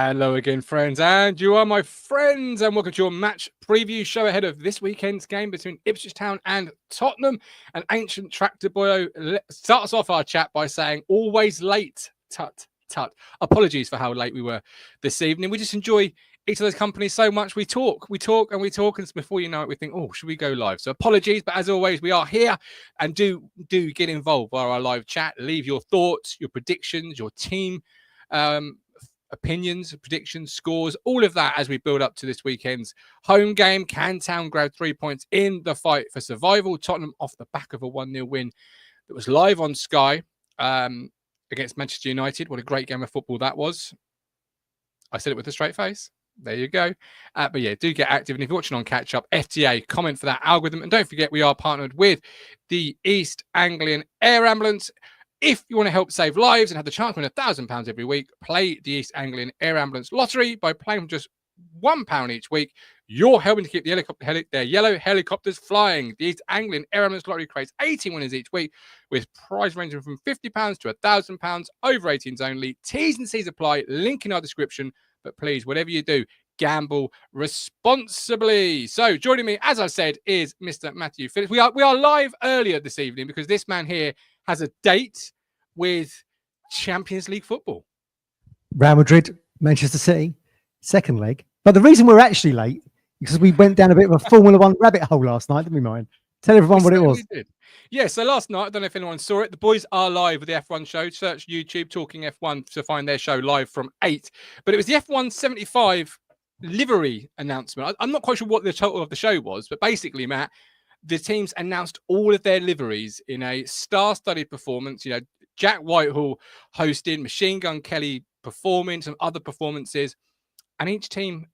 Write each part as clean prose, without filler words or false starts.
Hello again, friends, and you are my friends, and welcome to your match preview show ahead of this weekend's game between Ipswich Town and Tottenham. An ancient tractor boy starts off our chat by saying, always late, tut, tut. Apologies for how late we were this evening. We just enjoy each other's company so much. We talk, and before you know it, we think, oh, should we go live? So apologies, but as always, we are here, and do get involved via our live chat. Leave your thoughts, your predictions, your team opinions, predictions, scores, all of that as we build up to this weekend's home game. Can Town grab 3 points in the fight for survival? Tottenham off the back of a 1-0 win that was live on Sky against Manchester United. What a great game of football that was. I said it with a straight face. There you go. But yeah, do get active. And if you're watching on Catch Up, FTA, comment for that algorithm. And don't forget, we are partnered with the East Anglian Air Ambulance. If you want to help save lives and have the chance to win £1,000 every week, play the East Anglian Air Ambulance Lottery. By playing for just £1 each week, you're helping to keep their yellow helicopters flying. The East Anglian Air Ambulance Lottery creates 18 winners each week, with prize ranging from £50 to £1,000, over 18s only. T's and C's apply. Link in our description. But please, whatever you do, gamble responsibly. So joining me, as I said, is Mr. Matthew Phillips. We are live earlier this evening because this man here has a date with Champions League football. Real Madrid, Manchester City, second leg. But the reason we're actually late is because we went down a bit of a Formula One rabbit hole last night, didn't we, Ryan? Tell everyone what it was. Did. Yeah, so last night, I don't know if anyone saw it, the boys are live with the F1 show. Search YouTube, Talking F1, to find their show live from 8. But it was the F1 75 livery announcement. I'm not quite sure what the total of the show was, but basically, Matt, the teams announced all of their liveries in a star-studded performance. You know, Jack Whitehall hosting, Machine Gun Kelly performing, some other performances, and each team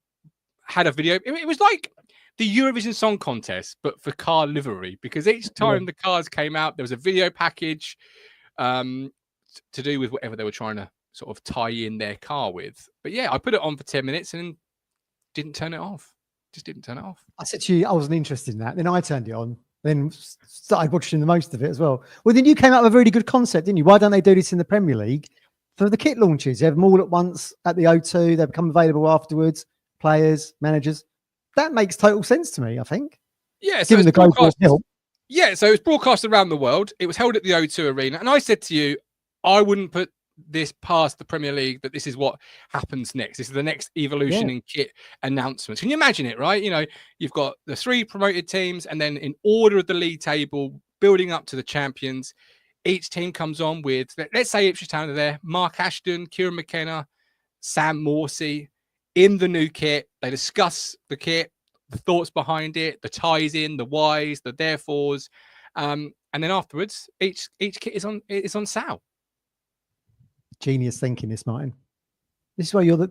had a video. It was like the Eurovision Song Contest, but for car livery, because each time the cars came out, there was a video package to do with whatever they were trying to sort of tie in their car with. But yeah, I put it on for 10 minutes and didn't turn it off. Just didn't turn it off. I said to you, I wasn't interested in that. Then I turned it on, then started watching the most of it as well. Well, then you came up with a really good concept, didn't you? Why don't they do this in the Premier League for the kit launches? You have them all at once at the O2. They become available afterwards. Players, managers. That makes total sense to me, I think. Yeah. So given the broadcast, yeah. So it was broadcast around the world. It was held at the O2 Arena. And I said to you, I wouldn't put this past the Premier League, that this is what happens next. This is the next evolution in kit announcements. Can you imagine it, right? You know, you've got the 3 promoted teams, and then in order of the league table, building up to the champions, each team comes on with, let's say Ipswich Town are there, Mark Ashton, Kieran McKenna, Sam Morsey in the new kit. They discuss the kit, the thoughts behind it, the ties in, the whys, the therefores, and then afterwards, each kit is on sale. Genius thinking, this, Martin. This is why you're the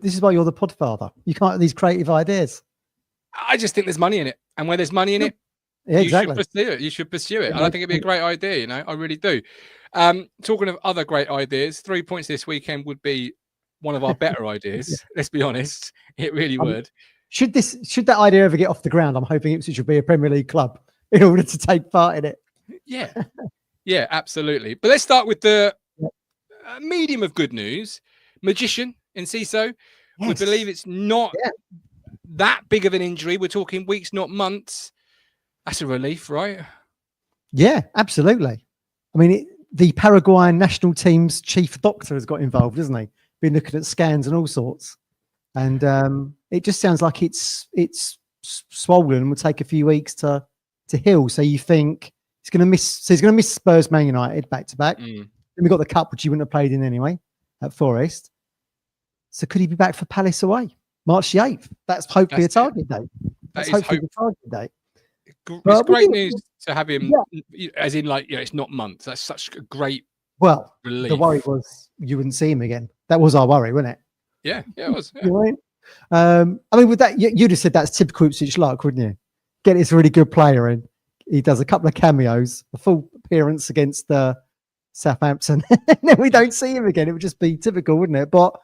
podfather. You can't have these creative ideas. I just think there's money in it, and where there's money in it, exactly. You should pursue it. And I think it'd be a great idea. You know, I really do. Talking of other great ideas, 3 points this weekend would be one of our better ideas. Let's be honest, it really would. Should that idea ever get off the ground, I'm hoping Ipswich should be a Premier League club in order to take part in it. Yeah, absolutely. But let's start with the medium of good news. Magician in CISO. We believe it's not that big of an injury. We're talking weeks, not months. That's a relief, right? Yeah, absolutely. I mean, the Paraguayan national team's chief doctor has got involved, hasn't he? Been looking at scans and all sorts. And it just sounds like it's swollen and will take a few weeks to heal. So you think he's going to miss? So he's going to miss Spurs, Man United back to back. Then we got the cup, which he wouldn't have played in anyway at Forest. So could he be back for Palace away, March the 8th? That's hopefully a target date. That's hopefully the target date. It's great news to have him, as in, like, it's not months. That's such a great relief. The worry was you wouldn't see him again. That was our worry, wasn't it? Yeah, it was. Yeah. You know? I mean, with that, you'd have said that's typical Ipswich luck, wouldn't you? Get this really good player in. He does a couple of cameos, a full appearance against Southampton, and then we don't see him again. It would just be typical, wouldn't it? But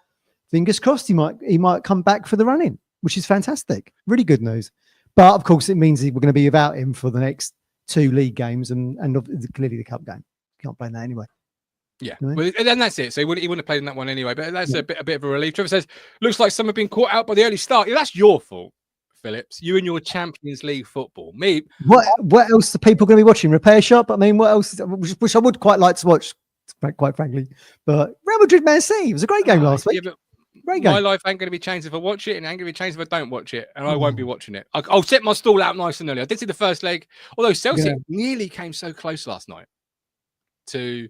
fingers crossed, he might come back for the run-in, which is fantastic. Really good news. But of course, it means we're going to be without him for the next 2 league games and clearly the cup game. Can't blame that anyway. Yeah, You know? well, and then that's it. So he wouldn't have played in that one anyway. But that's Yeah. a bit of a relief. Trevor says, looks like some have been caught out by the early start. Yeah, that's your fault, Phillips. You and your Champions League football. Me, What else are people going to be watching? Repair Shop? I mean, what else? Which I would quite like to watch, quite frankly. But Real Madrid Man City, it was a great game last week. Yeah, great my game. life ain't going to be changed if I watch it, and it ain't going to be changed if I don't watch it, and I won't be watching it. I'll set my stall out nice and early. I did see the first leg, although Celtic nearly came so close last night to...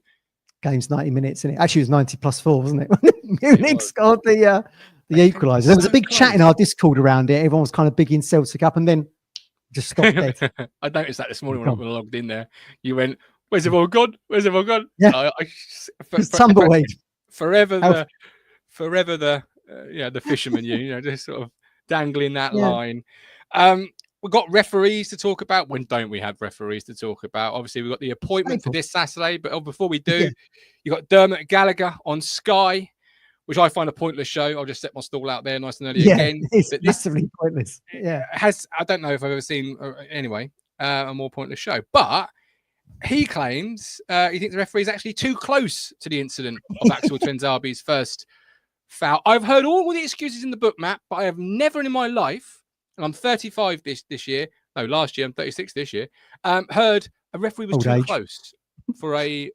Game's 90 minutes, isn't it? Actually, it was 90+4, wasn't it? Munich scored the equaliser. There was a big chat in our Discord around it. Everyone was kind of bigging Celtic up, and then just stopped dead. I noticed that this morning when I logged in there. You went, "Where's it all gone? Where's it all gone?" Yeah, tumbleweed. Forever the the fisherman. You know, just sort of dangling that line. We've got referees to talk about. When don't we have referees to talk about? Obviously, we've got the appointment for this Saturday. But before we do, you got Dermot Gallagher on Sky, which I find a pointless show. I'll just set my stall out there nice and early again. It's massively pointless. Yeah, I don't know if I've ever seen a more pointless show. But he claims he thinks the referee is actually too close to the incident of Axel Tuanzebe's first foul. I've heard all the excuses in the book, Matt, but I have never in my life, and I'm 35 this year. No, last year I'm 36 this year. Heard a referee was too close for a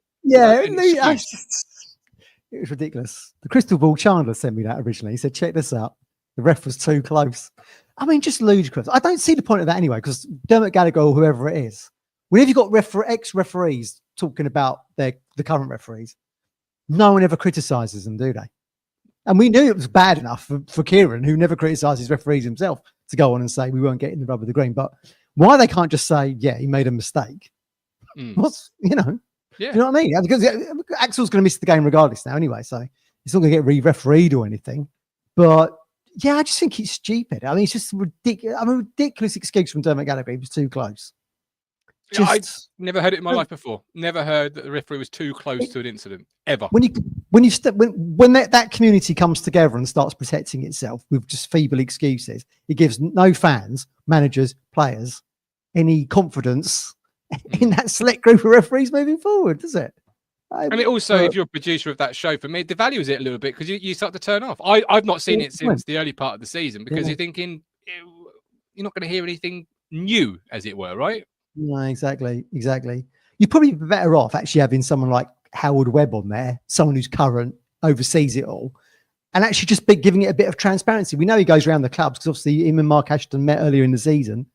it was ridiculous. The Crystal Ball Chandler sent me that originally. He said, "Check this out. The ref was too close." I mean, just ludicrous. I don't see the point of that anyway, because Dermot Gallagher or whoever it is, whenever you've got ex-referees talking about the current referees, no one ever criticises them, do they? And we knew it was bad enough for Kieran, who never criticised referees himself, to go on and say we weren't getting the rub of the green. But why they can't just say, yeah, he made a mistake? What's, you know? Yeah. You know what I mean? Because Axel's going to miss the game regardless now anyway, so he's not going to get re-refereed or anything. But yeah, I just think it's stupid. I mean, it's just ridiculous. I mean, ridiculous excuse from Dermot Gallagher. He was too close. I've never heard it in my life before. Never heard that the referee was too close to an incident ever. When that community comes together and starts protecting itself with just feeble excuses, it gives no fans, managers, players any confidence in that select group of referees moving forward, does it? And it also, if you're a producer of that show, for me, it devalues it a little bit because you start to turn off. I've not seen it since the early part of the season because you're thinking you're not going to hear anything new, as it were, right? No, exactly. You'd probably be better off actually having someone like Howard Webb on there, someone who's current, oversees it all, and actually just giving it a bit of transparency. We know he goes around the clubs because obviously him and Mark Ashton met earlier in the season,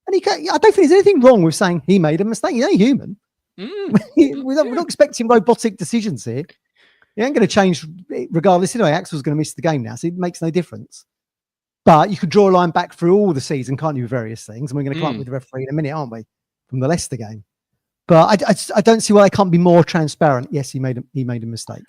and I don't think there's anything wrong with saying he made a mistake. He's only human. We're not expecting robotic decisions here. He ain't going to change regardless. Anyway, Axel's going to miss the game now, so it makes no difference. But you could draw a line back through all the season, can't you, with various things? And we're going to come up with the referee in a minute, aren't we, from the Leicester game? But I don't see why they can't be more transparent. Yes, he made a mistake.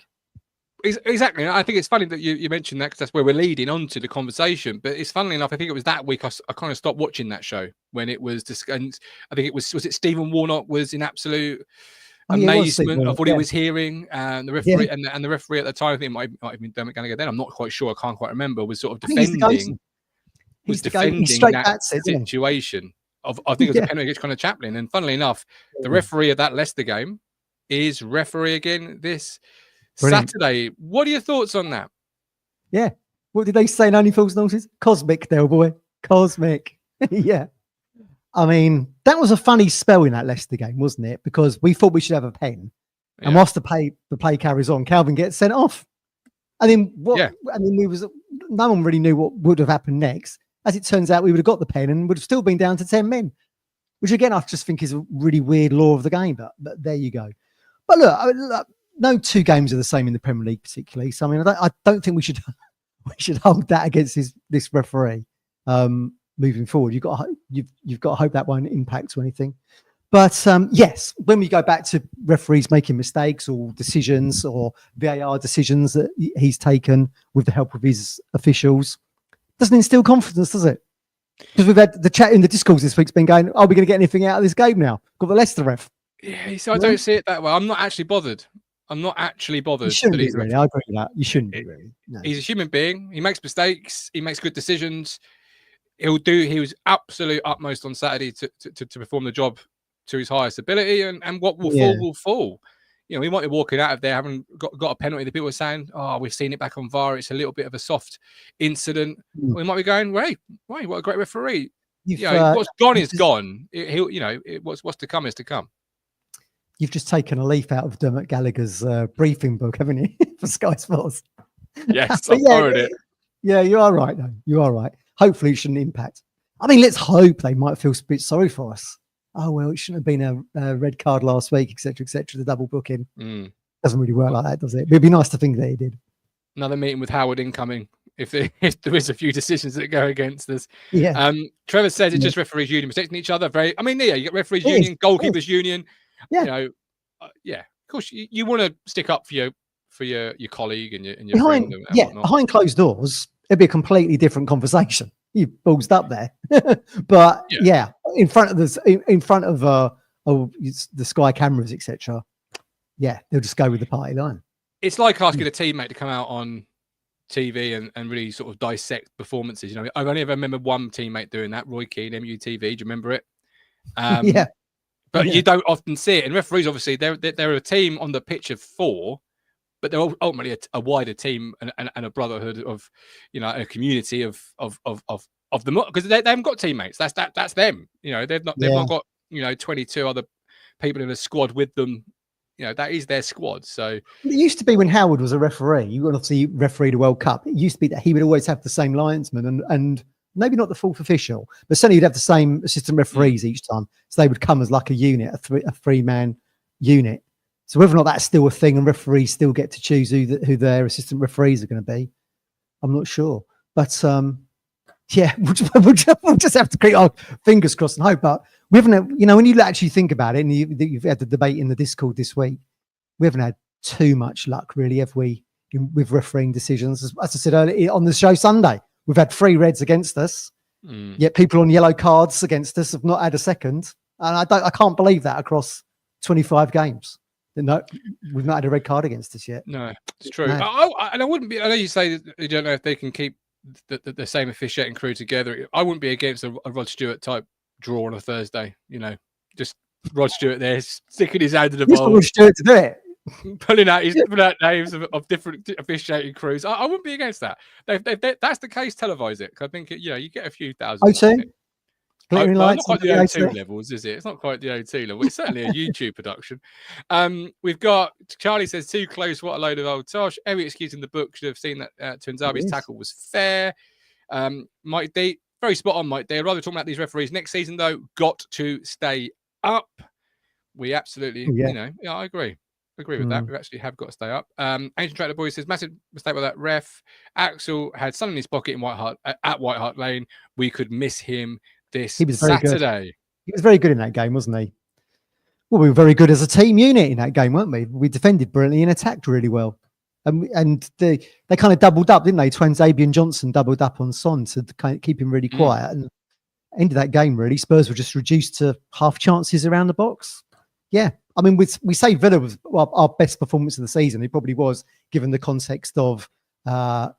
Exactly. I think it's funny that you mentioned that because that's where we're leading on to the conversation. But it's funnily enough, I think it was that week I kind of stopped watching that show when it was and I think it was it Stephen Warnock was in absolute amazement of what he was hearing, and the referee and the referee at the time, I think it might have been Dermot Gallagher then, I'm not quite sure, I can't quite remember, was sort of defending that situation of, I think it was a penalty against Connor Chaplin. And funnily enough, the referee of that Leicester game is referee again this Saturday. What are your thoughts on that? Yeah. What did they say in Only Fools and Horses? Cosmic, there, boy. Cosmic. Yeah. I mean, that was a funny spell in that Leicester game, wasn't it? Because we thought we should have a pen. Yeah. And whilst the play carries on, Calvin gets sent off. And then no one really knew what would have happened next. As it turns out, we would have got the pen and would have still been down to 10 men, which again, I just think is a really weird law of the game. But there you go. But look, no two games are the same in the Premier League, particularly. So I mean, I don't think we should hold that against this referee moving forward. You've got to hope that won't impact or anything. But yes, when we go back to referees making mistakes or decisions or VAR decisions that he's taken with the help of his officials, doesn't instill confidence, does it? Because we've had the chat in the discourse this week's been going, are we going to get anything out of this game now? Got the Leicester ref. Yeah, so I don't see it that way. I'm not actually bothered. You shouldn't be, really. I agree with that. You shouldn't be, really. No. He's a human being. He makes mistakes. He makes good decisions. He was absolute utmost on Saturday to perform the job to his highest ability, and what will fall will fall. we might be walking out of there having got a penalty. The people are saying, "Oh, we've seen it back on VAR. It's a little bit of a soft incident." We might be going, "Wait, what a great referee!" What's gone is gone. What's to come is to come. You've just taken a leaf out of Dermot Gallagher's briefing book, haven't you, for Sky Sports? Yes, I borrowed it. Yeah, you are right, though. You are right. Hopefully, it shouldn't impact. I mean, let's hope they might feel a bit sorry for us. Oh, well, it shouldn't have been a red card last week, etc., the double booking. Doesn't really work like that, does it? But it'd be nice to think that it did. Another meeting with Howard incoming. If there is a few decisions that go against us. Yeah. Trevor says it's just referees union protecting each other. You got referees union, goalkeepers union. Yeah. Of course, you want to stick up for your colleague and your friend and whatnot. Behind closed doors, it'd be a completely different conversation. You ballsed up there, but in front of the Sky cameras, etc. Yeah, they'll just go with the party line. It's like asking a teammate to come out on TV and really sort of dissect performances. I've only ever remember one teammate doing that, Roy Keane, MUTV. Do you remember it? But you don't often see it. And referees, obviously, they're a team on the pitch of 4, but they're ultimately a wider team and a brotherhood of, a community of them, because they haven't got teammates. That's them. They've not got 22 other people in a squad with them. That is their squad. So it used to be when Howard was a referee, you obviously refereed the World Cup. It used to be that he would always have the same linesman and maybe not the fourth official, but certainly you'd have the same assistant referees each time. So they would come as like a unit, a 3-man unit. So whether or not that's still a thing and referees still get to choose who their assistant referees are going to be, I'm not sure. But we'll just have to keep our fingers crossed and hope. But we haven't, when you actually think about it, and you've had the debate in the Discord this week, we haven't had too much luck, really, have we, with refereeing decisions? As I said earlier on the show Sunday, we've had 3 reds against us, yet people on yellow cards against us have not had a second. And I can't believe that across 25 games. No, we've not had a red card against us yet. No, it's true. And I wouldn't be. I know you say that you don't know if they can keep the same officiating crew together. I wouldn't be against a Rod Stewart type draw on a Thursday. Just Rod Stewart there sticking his hand in the bowl. Rod Stewart to do it. Pulling out names of different officiating crews. I wouldn't be against that. That's the case. Televise it. I think you get a few thousand. O2? Not quite the O2 levels, is it? It's not quite the O2 level. It's certainly a YouTube production. We've got Charlie says too close. What a load of old tosh. Every excuse in the book should have seen that Tuanzabe's tackle was fair. Mike D, very spot on, Mike D. I'd rather talk about these referees next season though. Got to stay up. We absolutely, I agree. Agree with that. We actually have got to stay up. Ancient Tractor Boy says massive mistake by that ref. Axel had something in his pocket in at White Hart Lane. We could miss him this Saturday. He was very good in that game, wasn't he? Well, we were very good as a team unit in that game, weren't we? We defended brilliantly and attacked really well. And they kind of doubled up, didn't they? Tuanzebe and Johnson doubled up on Son to kind of keep him really quiet. And end of that game, really, Spurs were just reduced to half chances around the box. Yeah. I mean, we say Villa was our best performance of the season. It probably was, given the context of 10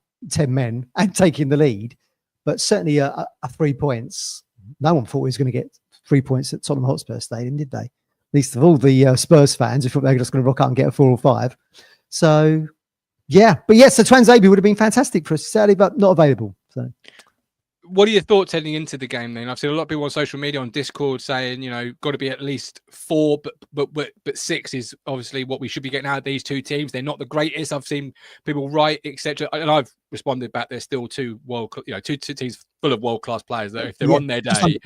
men and taking the lead. But certainly a 3 points. No one thought he was going to get 3 points at Tottenham Hotspur Stadium, did they? At least of all the Spurs fans who thought they were just going to rock up and get a 4 or 5. So, yeah. But yes, so Tuanzebe would have been fantastic for us, sadly, but not available. So, what are your thoughts heading into the game then? I've seen a lot of people on social media, on Discord, saying, got to be at least 4, but 6 is obviously what we should be getting out of these two teams. They're not the greatest. I've seen people write, etc. And I've responded back. There's still two teams full of world-class players that if they're on their day,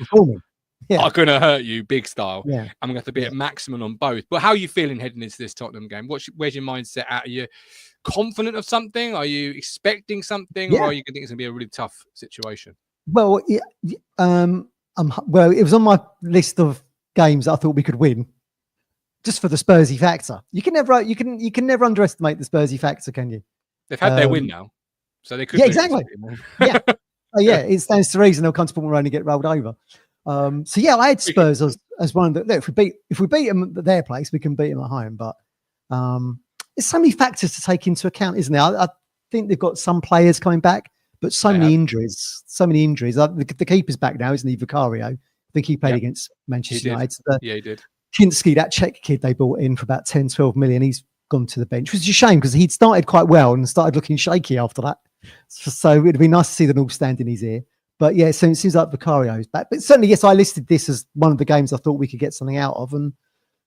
are going to hurt you big style. Yeah. I'm going to have to be at maximum on both. But how are you feeling heading into this Tottenham game? Where's your mindset at? Are you confident of something? Are you expecting something? Or are you going to think it's going to be a really tough situation? Well, it was on my list of games that I thought we could win, just for the Spursy factor. You can never underestimate the Spursy factor, can you? They've had their win now, so they could. Yeah, exactly. It stands to reason they'll come to Portman Road and get rolled over. I had Spurs as one of the. Look, if we beat them at their place, we can beat them at home. But there's so many factors to take into account, isn't there? I think they've got some players coming back. But so many injuries. The keeper's back now, isn't he, Vicario? I think he played against Manchester United. He did. Kinski, that Czech kid they brought in for about 10, 12 million, he's gone to the bench, which is a shame because he'd started quite well and started looking shaky after that. So it'd be nice to see them all stand in his ear. But yeah, so it seems like Vicario's back. But certainly, yes, I listed this as one of the games I thought we could get something out of. And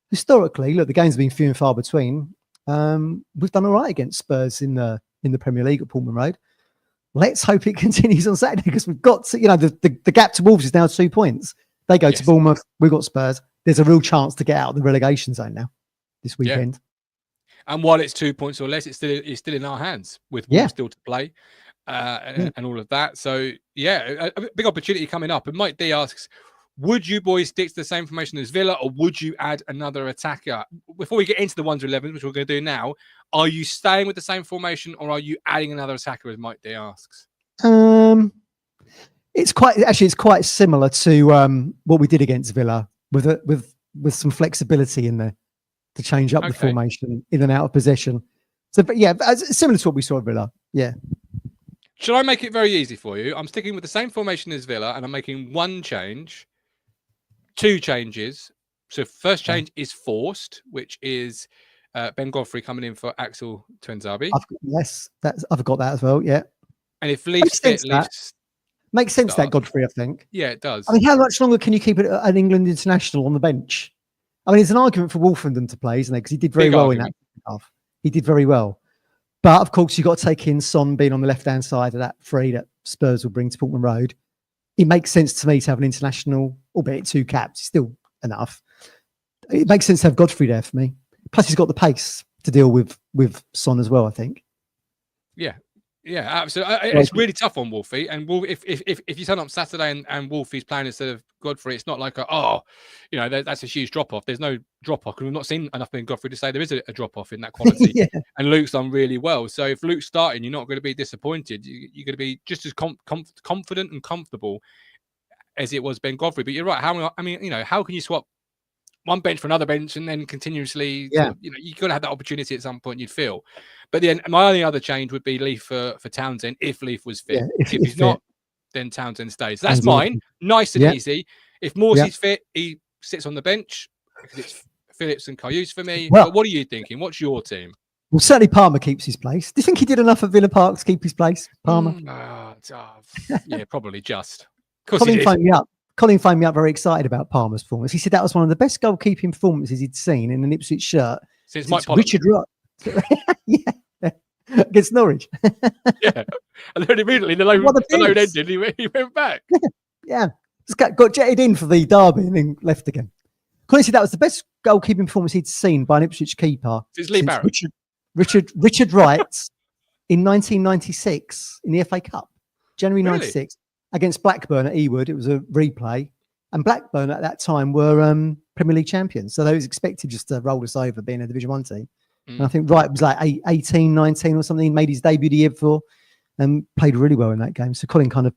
historically, look, the games have been few and far between. We've done all right against Spurs in the Premier League at Portman Road. Let's hope it continues on Saturday because we've got to, the gap to Wolves is now 2 points. They go to Bournemouth. We've got Spurs. There's a real chance to get out of the relegation zone now this weekend. Yeah. And while it's 2 points or less, it's still in our hands with Wolves still to play and all of that. So, a big opportunity coming up. And Mike D asks, would you boys stick to the same formation as Villa or would you add another attacker? Before we get into the 1 to 11, which we're going to do now, are you staying with the same formation or are you adding another attacker, as Mike D asks? It's quite similar to what we did against Villa with some flexibility in there to change up the formation in and out of possession. So, but yeah, similar to what we saw at Villa. Yeah. Shall I make it very easy for you? I'm sticking with the same formation as Villa and I'm making 1 change, 2 changes. So first change is forced, which is Ben Godfrey coming in for Axel Tuanzebe. I've got that as well. Yeah. And if Leafs makes sense that Godfrey, I think. Yeah, it does. I mean, how much longer can you keep an England international on the bench? I mean, it's an argument for Wolfenden to play, isn't it? Because he did very well in that half. He did very well. But of course, you've got to take in Son being on the left-hand side of that free that Spurs will bring to Portman Road. It makes sense to me to have an international, albeit 2 caps, still enough. It makes sense to have Godfrey there for me. Plus, he's got the pace to deal with Son as well, I think. Yeah. Yeah, absolutely. It's really tough on Wolfie. And if you turn up Saturday and Wolfie's playing instead of Godfrey, it's not like that's a huge drop off. There's no drop off because we've not seen enough in Godfrey to say there is a drop off in that quality. And Luke's done really well. So if Luke's starting, you're not going to be disappointed. You're going to be just as confident and comfortable as it was Ben Godfrey. But you're right. How can you swap one bench for another bench and then continuously? You've got to have that opportunity at some point. You'd feel. But then my only other change would be Leaf for Townsend if Leaf was fit. If he's not, then Townsend stays. That's mine. Nice and easy. If Morsey's fit, he sits on the bench because it's Phillips and Karius for me. Well, but what are you thinking? What's your team? Well, certainly Palmer keeps his place. Do you think he did enough at Villa Park to keep his place, Palmer? Yeah, probably just. Of course Colin phoned me up very excited about Palmer's performance. He said that was one of the best goalkeeping performances he'd seen in an Ipswich shirt since Mike Richard Wright. Against Norwich. And then immediately the load ended. He went back. Just got jetted in for the derby and then left again. Colin said that was the best goalkeeping performance he'd seen by an Ipswich keeper since Lee Barrett. Richard Wright in 1996 in the FA Cup, January 96 against Blackburn at Ewood. It was a replay, and Blackburn at that time were Premier League champions, so they was expected just to roll us over, being a Division 1 team. And I think Wright was like 18, 19 or something. He made his debut the year before and played really well in that game. So Colin kind of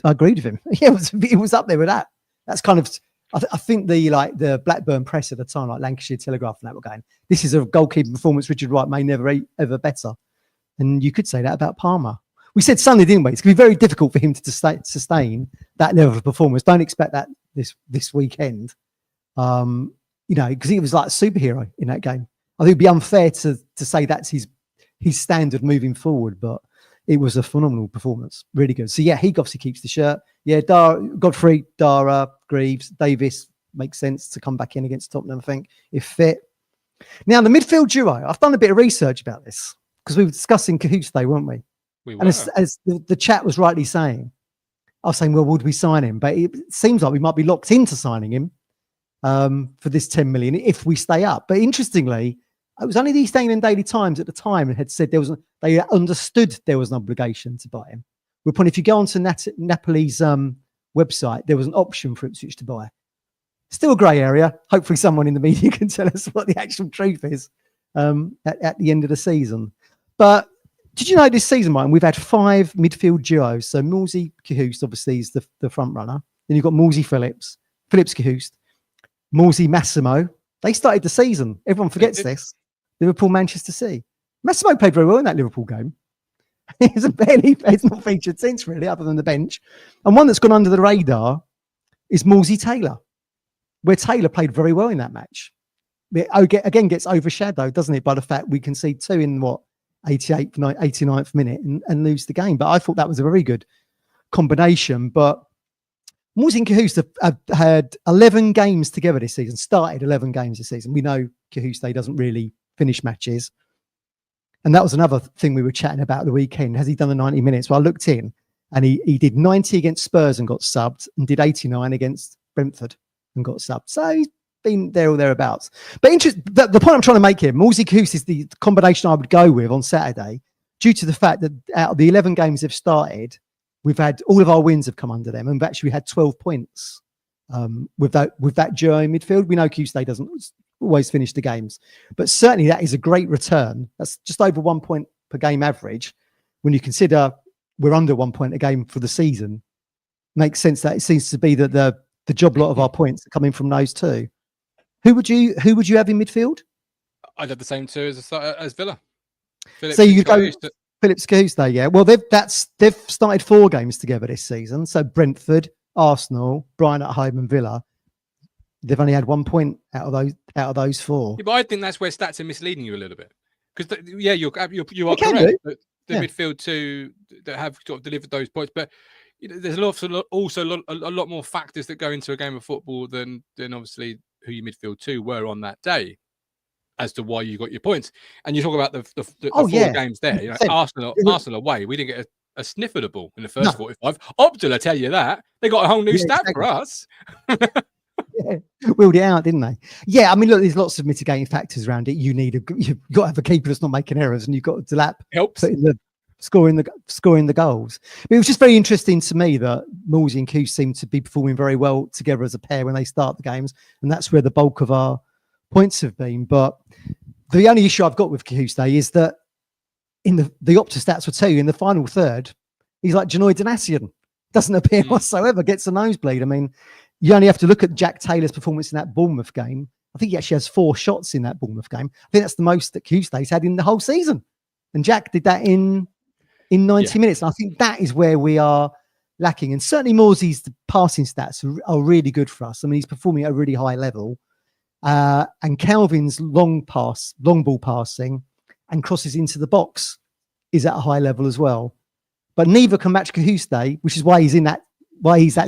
agreed with him. It was up there with that. That's kind of, I think the Blackburn press at the time, like Lancashire Telegraph and that were going, this is a goalkeeping performance Richard Wright may never ever better. And you could say that about Palmer. We said Sunday, didn't we? It's going to be very difficult for him to sustain that level of performance. Don't expect that this weekend. Because he was like a superhero in that game. I think it'd be unfair to say that's his standard moving forward, but it was a phenomenal performance. Really good. So, he obviously keeps the shirt. Yeah, Godfrey, Dara, Greaves, Davis makes sense to come back in against Tottenham, I think, if fit. Now, the midfield duo, I've done a bit of research about this because we were discussing Cahoots Day, weren't we? We were. And as the chat was rightly saying, I was saying, well, would we sign him? But it seems like we might be locked into signing him for this 10 million if we stay up. But interestingly, it was only the East Anglian Daily Times at the time and had said they understood there was an obligation to buy him. Whereupon, if you go onto Napoli's website, there was an option for Ipswich to buy. Still a grey area. Hopefully someone in the media can tell us what the actual truth is at the end of the season. But did you know this season, Mike, we've had 5 midfield duos. So Morsey Cahoost obviously is the front runner. Then you've got Morsey Phillips Cahoost, Morsey Massimo. They started the season. Everyone forgets this. Liverpool, Manchester City. Massimo played very well in that Liverpool game. He's not featured since, really, other than the bench. And one that's gone under the radar is Morsey Taylor. where Taylor played very well in that match. It again gets overshadowed, doesn't it, by the fact we concede 2 in 88th, 89th minute and lose the game. But I thought that was a very good combination. But Moors and Cahoose have had 11 games together this season, started 11 games this season. We know Cahoose doesn't really finish matches. And that was another thing we were chatting about the weekend. Has he done the 90 minutes? Well, I looked in and he did 90 against Spurs and got subbed, and did 89 against Brentford and got subbed. So he's been there or thereabouts. But the point I'm trying to make here, Morsey Cahoose is the combination I would go with on Saturday, due to the fact that out of the 11 games they've started, we've had all of our wins have come under them, and we've actually had 12 points with that duo in midfield. We know Tuesday doesn't always finish the games, but certainly that is a great return. That's just over 1 point per game average. When you consider we're under 1 point a game for the season, makes sense that it seems to be that the job lot of our points are coming from those two. Who would you have in midfield? I'd have the same two as Villa. Phillips, so you go Phillips Cahoose, yeah. Well, they've started 4 games together this season. So Brentford, Arsenal, Brighton at home, and Villa. They've only had 1 point out of those 4. Yeah, but I think that's where stats are misleading you a little bit. Because you are correct. The midfield two that have sort of delivered those points, but there's also a lot more factors that go into a game of football than obviously who your midfield two were on that day, as to why you got your points. And you talk about the 4 games there. Arsenal away, we didn't get a sniff of the ball in the first 45. Optal, I tell you that they got a whole new stat for us. Wheeled it out, didn't they? Yeah, I mean, look, there's lots of mitigating factors around it. You've got to have a keeper that's not making errors, and you've got to lap helps scoring the goals. But it was just very interesting to me that Morsey and Coos seem to be performing very well together as a pair when they start the games, and that's where the bulk of our points have been. But the only issue I've got with Cahoose is that in the Opta stats will tell you in the final third, he's like Janoy Donatian, doesn't appear whatsoever, gets a nosebleed. I mean, you only have to look at Jack Taylor's performance in that Bournemouth game. I think he actually has 4 shots in that Bournemouth game. I think that's the most that Cahoose had in the whole season, and Jack did that in 90 minutes. And I think that is where we are lacking. And certainly Morsey's passing stats are really good for us. I mean, he's performing at a really high level. And Calvin's long ball passing and crosses into the box is at a high level as well. But neither can match Cahoose, which is why he's that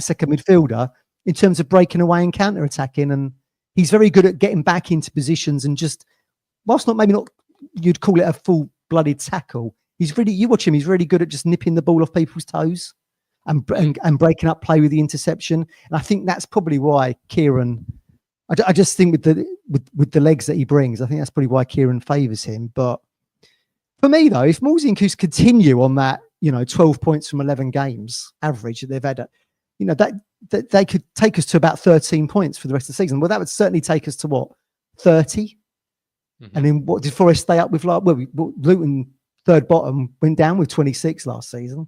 second midfielder in terms of breaking away and counter-attacking. And he's very good at getting back into positions and just, whilst maybe not you'd call it a full-blooded tackle, you watch him, he's really good at just nipping the ball off people's toes and breaking up play with the interception. And I think that's probably why Kieran, I just think with the legs that he brings, I think that's probably why Kieran favours him. But for me, though, if Morsey and Coos continue on that, 12 points from 11 games average that they've had, that they could take us to about 13 points for the rest of the season. Well, that would certainly take us to what, 30? Mm-hmm. And then what did Forest stay up with? Luton, third bottom, went down with 26 last season.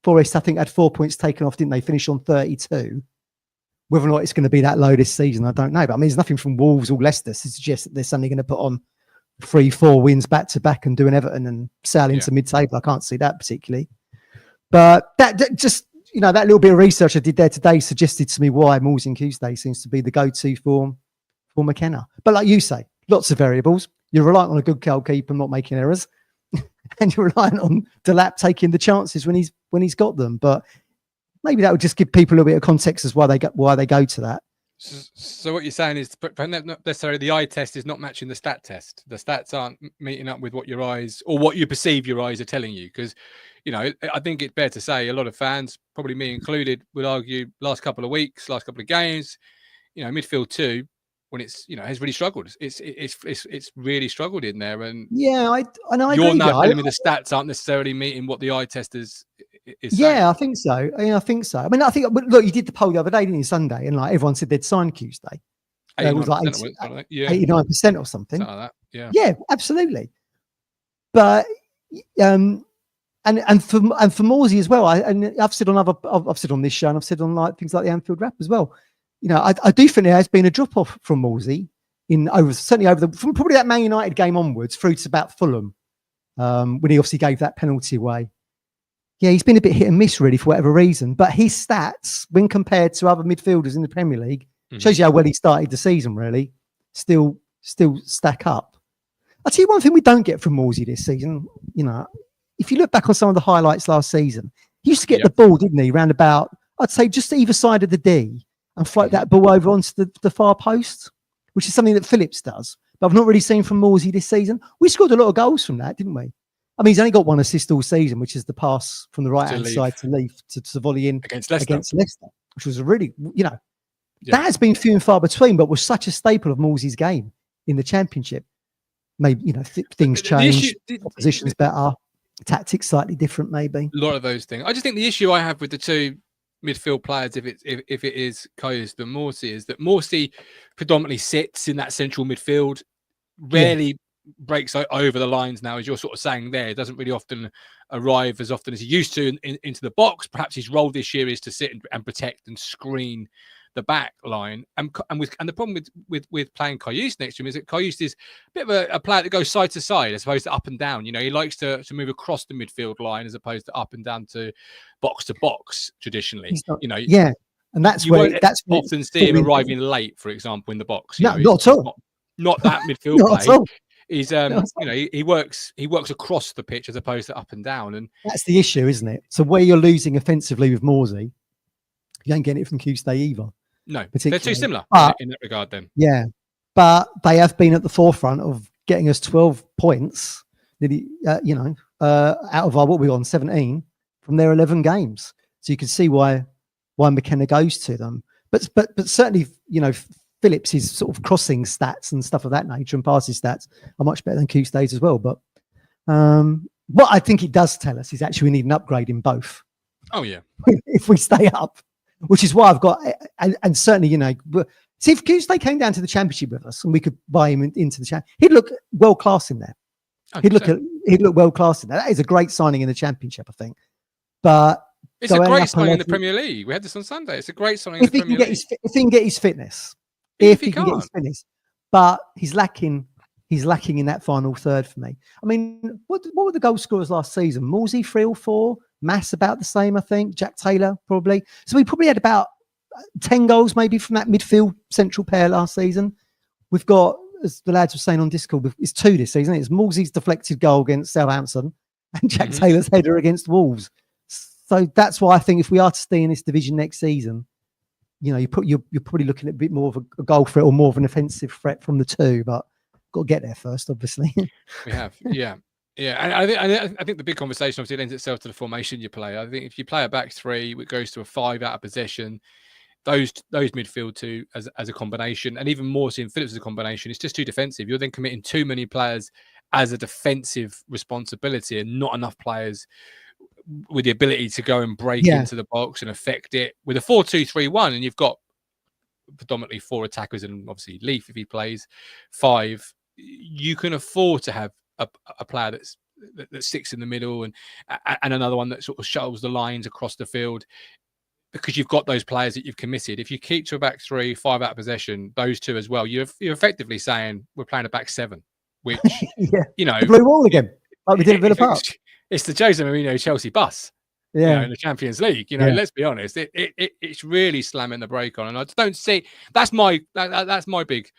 Forest, I think, had 4 points taken off, didn't they? Finish on 32. Whether or not it's going to be that low this season, I don't know. But I mean, there's nothing from Wolves or Leicester to suggest that they're suddenly going to put on 3-4 wins back to back and do an Everton and sail into mid-table. I can't see that particularly. But that just, that little bit of research I did there today suggested to me why Morsey and Tuesday seems to be the go-to for McKenna. But like you say, lots of variables. You're reliant on a good goalkeeper not making errors, and you're reliant on Delap taking the chances when he's got them. But maybe that would just give people a little bit of context as why they go to that. So what you're saying is, not necessarily the eye test is not matching the stat test. The stats aren't meeting up with what your eyes or what you perceive your eyes are telling you. Because, I think it's fair to say a lot of fans, probably me included, would argue last couple of weeks, last couple of games, midfield two, when it's has really struggled. It's really struggled in there. And I you're now telling me the stats aren't necessarily meeting what the eye test is. Yeah, I think so. I think so. I mean, look, you did the poll the other day, didn't you, Sunday, and everyone said they'd sign Tuesday. It was like 89% or something. Like that. Yeah. Yeah, absolutely. But and for Morsey as well. I've said on this show, and I've said on things like the Anfield Wrap as well. I do think there has been a drop off from Morsey from probably that Man United game onwards through to about Fulham, when he obviously gave that penalty away. Yeah, he's been a bit hit and miss really for whatever reason, but his stats, when compared to other midfielders in the Premier League, Shows you how well he started the season, really. Still stack up. I'll tell you one thing we don't get from Morsey this season. You know, if you look back on some of the highlights last season, he used to get the ball, didn't he? Round about, I'd say, just either side of the D and float that ball over onto the far post, which is something that Phillips does. But I've not really seen from Morsey this season. We scored a lot of goals from that, didn't we? I mean, he's only got one assist all season, which is the pass from the right-hand side to Leaf to volley in against Leicester, which was a really, you know, that has been few and far between, but was such a staple of Morsey's game in the Championship. Maybe, you know, things change, positions better, tactics slightly different, maybe. A lot of those things. I just think the issue I have with the two midfield players, if it is Karius and Morsey, is that Morsey predominantly sits in that central midfield, rarely breaks over the lines now, as you're sort of saying there. It doesn't really often arrive as often as he used to into the box. Perhaps his role this year is to sit and protect and screen the back line. And the problem with playing Karius next to him is that Karius is a bit of a player that goes side to side as opposed to up and down. You know, he likes to move across the midfield line as opposed to up and down to box traditionally. You know, and that's where often see him arriving late, for example, in the box. No, not at all. Not that midfield play. He's you know, he works across the pitch as opposed to up and down, and that's the issue, isn't it? So where you're losing offensively with Morsey, you ain't getting it from Tuesday either. No, they're too similar in that regard. Then but they have been at the forefront of getting us 12 points. You know, out of our what we on 17 from their 11 games. So you can see why McKenna goes to them. But certainly, you know, Phillips' sort of crossing stats and stuff of that nature and passes stats are much better than Tuesday's as well. But what I think it does tell us is actually we need an upgrade in both. Oh yeah, if we stay up, which is why I've got and certainly, you know, see if Tuesday came down to the Championship with us and we could buy him into the Championship, he'd look world class in there. 100%. He'd look world class in there. That is a great signing in the Championship, I think. But it's a great signing in the Premier League. We had this on Sunday. It's a great signing in the Premier League. If he can get his fitness. If he can get his fitness, but he's lacking in that final third for me. I mean, what were the goal scorers last season? Morsey 3 or 4, Mass about the same, I think. Jack Taylor probably. So we probably had about 10 goals maybe from that midfield central pair last season. We've got, as the lads were saying on Discord, it's 2 this season. It's Morsey's deflected goal against Southampton and Jack Taylor's header against Wolves. So that's why I think if we are to stay in this division next season, you know, you're probably looking at a bit more of a goal threat or more of an offensive threat from the two, but got to get there first, obviously. We have, yeah. And I think the big conversation obviously lends itself to the formation you play. I think if you play a back 3, it goes to a 5 out of possession. Those midfield two as a combination, and even more seeing Phillips as a combination, it's just too defensive. You're then committing too many players as a defensive responsibility, and not enough players with the ability to go and break into the box and affect it. With a 4-2-3-1, and you've got predominantly 4 attackers and obviously Leaf if he plays 5, you can afford to have a player that sticks in the middle and another one that sort of shuttles the lines across the field, because you've got those players that you've committed. If you keep to a back 3, 5 out of possession, those two as well, you're effectively saying we're playing a back 7, which you know, the blue wall again, like we did at Villa Park. It's the Jose Mourinho Chelsea bus, you know, in the Champions League. You know, let's be honest, it's really slamming the brake on, and I just don't see that's my big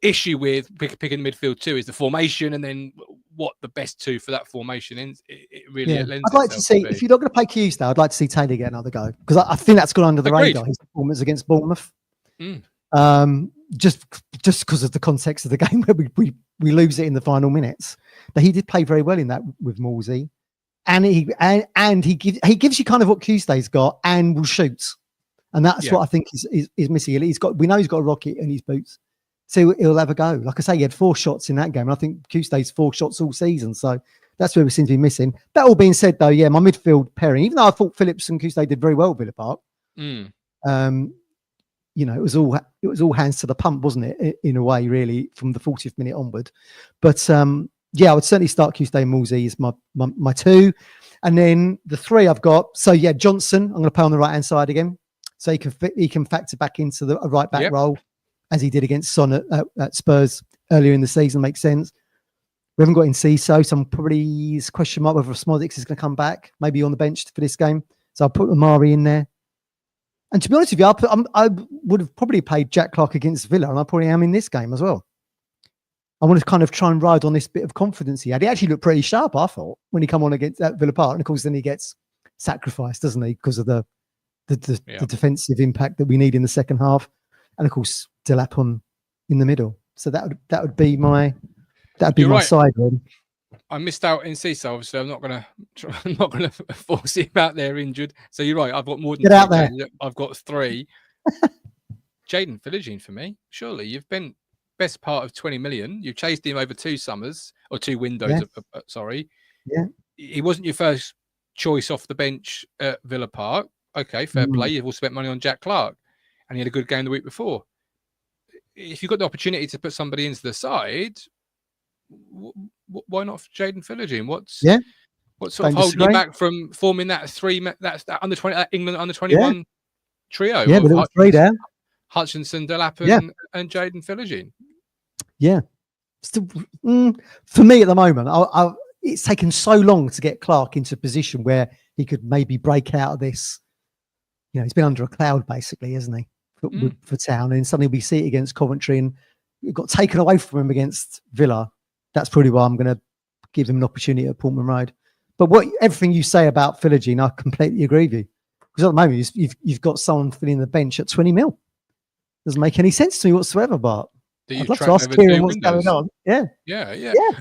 issue with picking midfield too, is the formation, and then what the best two for that formation is. It really lends. I'd like to see, if you're not going to play Tuesday, I'd like to see Taylor get another go, because I think that's gone under the radar, his performance against Bournemouth. Just because of the context of the game where we lose it in the final minutes, but he did play very well in that with Morsey, and he gives you kind of what Tuesday's got, and will shoot, and that's what I think is missing. We know he's got a rocket in his boots, so he'll have a go. Like I say, he had 4 shots in that game, and I think Tuesday's 4 shots all season, so that's where we seem to be missing. That all being said, though, my midfield pairing, even though I thought Phillips and Tuesday did very well at Villa Park, you know, it was all hands to the pump, wasn't it? In a way, really, from the 40th minute onward. But I would certainly start Tuesday and Morsey as my 2, and then the 3 I've got. So Johnson, I'm going to play on the right hand side again, so he can factor back into the right back role as he did against Son at Spurs earlier in the season. Makes sense. We haven't got Enciso, so I'm probably question mark whether Smodics is going to come back, maybe on the bench for this game. So I'll put Amari in there. And to be honest with you, I would have probably played Jack Clarke against Villa, and I probably am in this game as well. I want to kind of try and ride on this bit of confidence he had. He actually looked pretty sharp, I thought, when he come on against Villa Park. And of course, then he gets sacrificed, doesn't he, because of the defensive impact that we need in the second half, and of course, Delap on in the middle. So that would be my side. Really. I missed out in Cecil, obviously. I'm not gonna force him out there injured. So you're right. I've got more than Get out there. I've got 3. Jayden Philogene for me. Surely you've been best part of 20 million. You chased him over 2 summers or 2 windows. Yeah. Sorry. Yeah. He wasn't your first choice off the bench at Villa Park. Okay, fair play. You've all spent money on Jack Clarke, and he had a good game the week before. If you've got the opportunity to put somebody into the side, why not Jayden Philogene? What sort of holding you back from forming that under 20 England under 21 trio? Yeah, but it was 3 there. Hutchinson, Delap, and Jayden Philogene. Yeah. Still, for me at the moment, it's taken so long to get Clarke into a position where he could maybe break out of this. You know, he's been under a cloud basically, hasn't he, for Town? And suddenly we see it against Coventry, and it got taken away from him against Villa. That's probably why I'm going to give him an opportunity at Portman Road. But everything you say about Philogene, I completely agree with you. Because at the moment, you've got someone filling the bench at 20 mil. Doesn't make any sense to me whatsoever, but I'd love to ask Kieran what's going on. Yeah.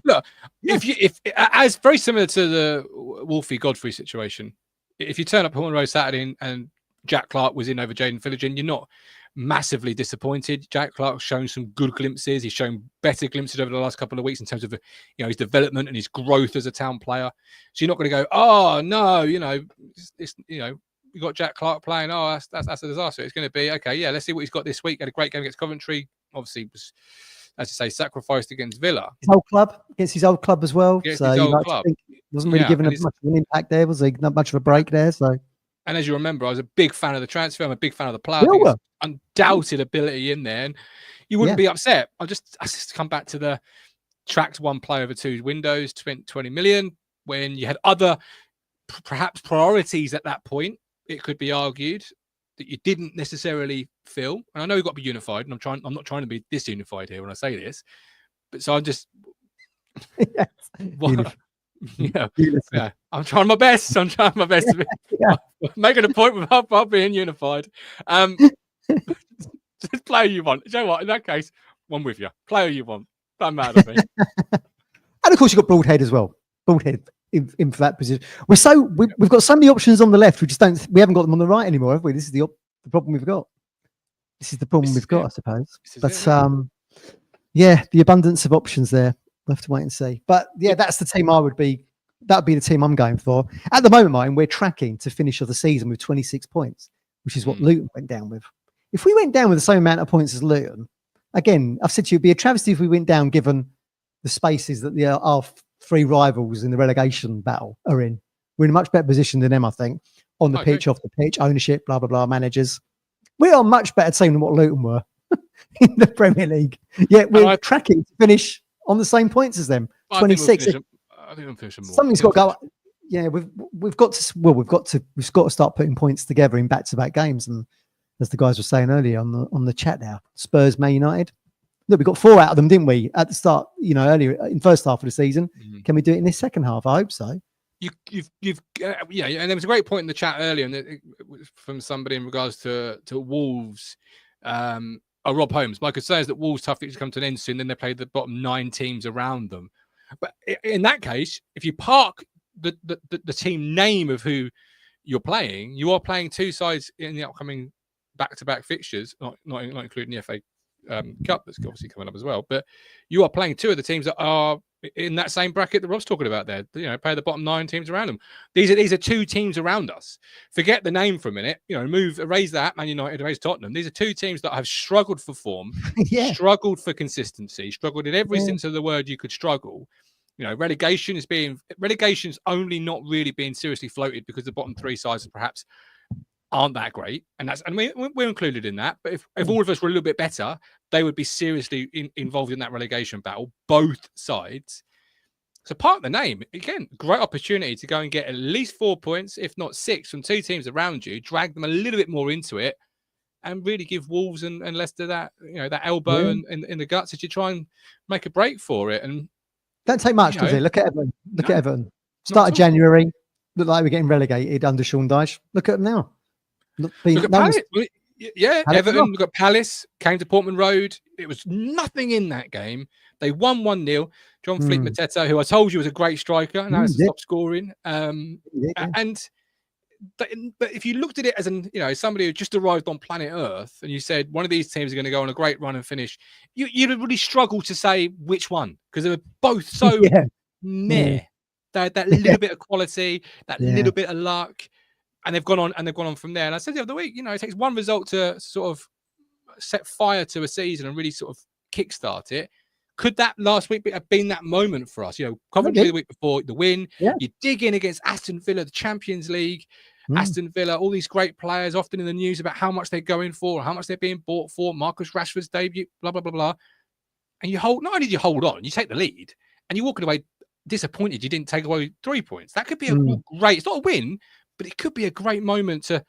Look, if as very similar to the Wolfie Godfrey situation, if you turn up Portman Road Saturday and Jack Clarke was in over Jayden Philogene, you're not massively disappointed. Jack Clarke's shown some good glimpses. He's shown better glimpses over the last couple of weeks in terms of his development and his growth as a Town player. So you're not going to go, oh no, you got Jack Clarke playing. Oh, that's a disaster. It's going to be okay. Yeah, let's see what he's got this week. Had a great game against Coventry. Obviously, was, as you say, sacrificed against Villa. His old club against his old club as well. So he wasn't really given much of an impact there, was he? Not much of a break there. So. And as you remember, I was a big fan of the transfer. I'm a big fan of the player. I think there's undoubted ability in there, and you wouldn't be upset. I just come back to the tracked 1 player over 2 windows, 20 million. When you had other perhaps priorities at that point, it could be argued that you didn't necessarily feel. And I know we've got to be unified, and I'm not trying to be disunified here when I say this, but so I'm just. I'm trying my best. To be making a point without being unified. Just play who you want. You know what? In that case, I'm with you. Play who you want. Don't matter to me. And of course, you've got Broadhead as well. Broadhead in for that position. We've got so many options on the left. We haven't got them on the right anymore, have we? This is the problem we've got. This is the problem we've got, I suppose. But the abundance of options there. We'll have to wait and see. But that's the team that would be the team I'm going for. At the moment, Martin, we're tracking to finish of the season with 26 points, which is what Luton went down with. If we went down with the same amount of points as Luton, again, I've said to you, it'd be a travesty if we went down given the spaces that our 3 rivals in the relegation battle are in. We're in a much better position than them, I think, on the pitch, off the pitch, ownership, blah, blah, blah, managers. We are a much better team than what Luton were in the Premier League. Yet we're tracking to finish on the same points as them. 26. I think we'll finish more. Something's got to go. Yeah, we've got to start putting points together in back-to-back games. And as the guys were saying earlier on the chat now, Spurs, Man United. Look, we got 4 out of them, didn't we? At the start, earlier in first half of the season. Can we do it in this second half? I hope so. And there was a great point in the chat earlier from somebody in regards to Wolves. Rob Holmes. My concern is that Wolves' tough fixtures come to an end soon. Then they play the bottom 9 teams around them. But in that case, if you park the team name of who you're playing, you are playing 2 sides in the upcoming back-to-back fixtures, not including the FA Cup that's obviously coming up as well. But you are playing 2 of the teams that are in that same bracket that Rob's talking about there. Play the bottom 9 teams around them. These are 2 teams around us. Forget the name for a minute. Erase that. Man United, erase Tottenham. These are 2 teams that have struggled for form, struggled for consistency, struggled in every sense of the word you could struggle. Relegation's only not really being seriously floated because the bottom 3 sides perhaps aren't that great, and we're included in that. But if all of us were a little bit better, they would be seriously involved in that relegation battle, both sides. So part of the name, again, great opportunity to go and get at least 4 points, if not 6, from two teams around you, drag them a little bit more into it, and really give Wolves and Leicester that, that elbow in the guts as you try and make a break for it. And don't take much, does it? Look at Everton. Look at Everton. Start of January, look like we're getting relegated under Sean Dyche. Look at them now. Look at Palace. Everton. Look at Palace. Came to Portman Road. It was nothing in that game. They won 1-0. John Fleet Mateta, who I told you was a great striker, and now has stopped scoring. But if you looked at it as somebody who just arrived on planet Earth, and you said one of these teams are going to go on a great run and finish, you'd really struggle to say which one, because they were both so meh. They had that little bit of quality, that little bit of luck, and they've gone on from there. And I said the other week, it takes one result to sort of set fire to a season and really sort of kickstart it. Could that last week have been that moment for us? Coventry the week before, the win. Yeah. You dig in against Aston Villa, the Champions League. Aston Villa, all these great players, often in the news about how much they're going for, how much they're being bought for. Marcus Rashford's debut, blah, blah, blah, blah. And not only do you hold on, you take the lead, and you're walking away disappointed you didn't take away 3 points. That could be a great, it's not a win, but it could be a great moment to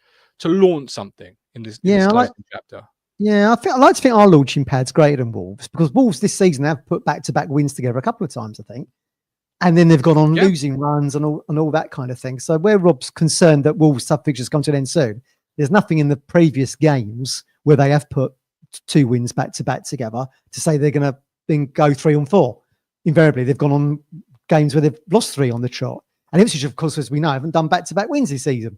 launch something in this chapter. Yeah, I like to think our launching pad's greater than Wolves, because Wolves this season have put back-to-back wins together a couple of times, I think. And then they've gone on losing runs and all that kind of thing. So where Rob's concerned that Wolves' sub-fixtures come to an end soon, there's nothing in the previous games where they have put 2 wins back-to-back together to say they're going to then go 3 on 4. Invariably, they've gone on games where they've lost 3 on the trot. And Ipswich, of course, as we know, haven't done back-to-back wins this season.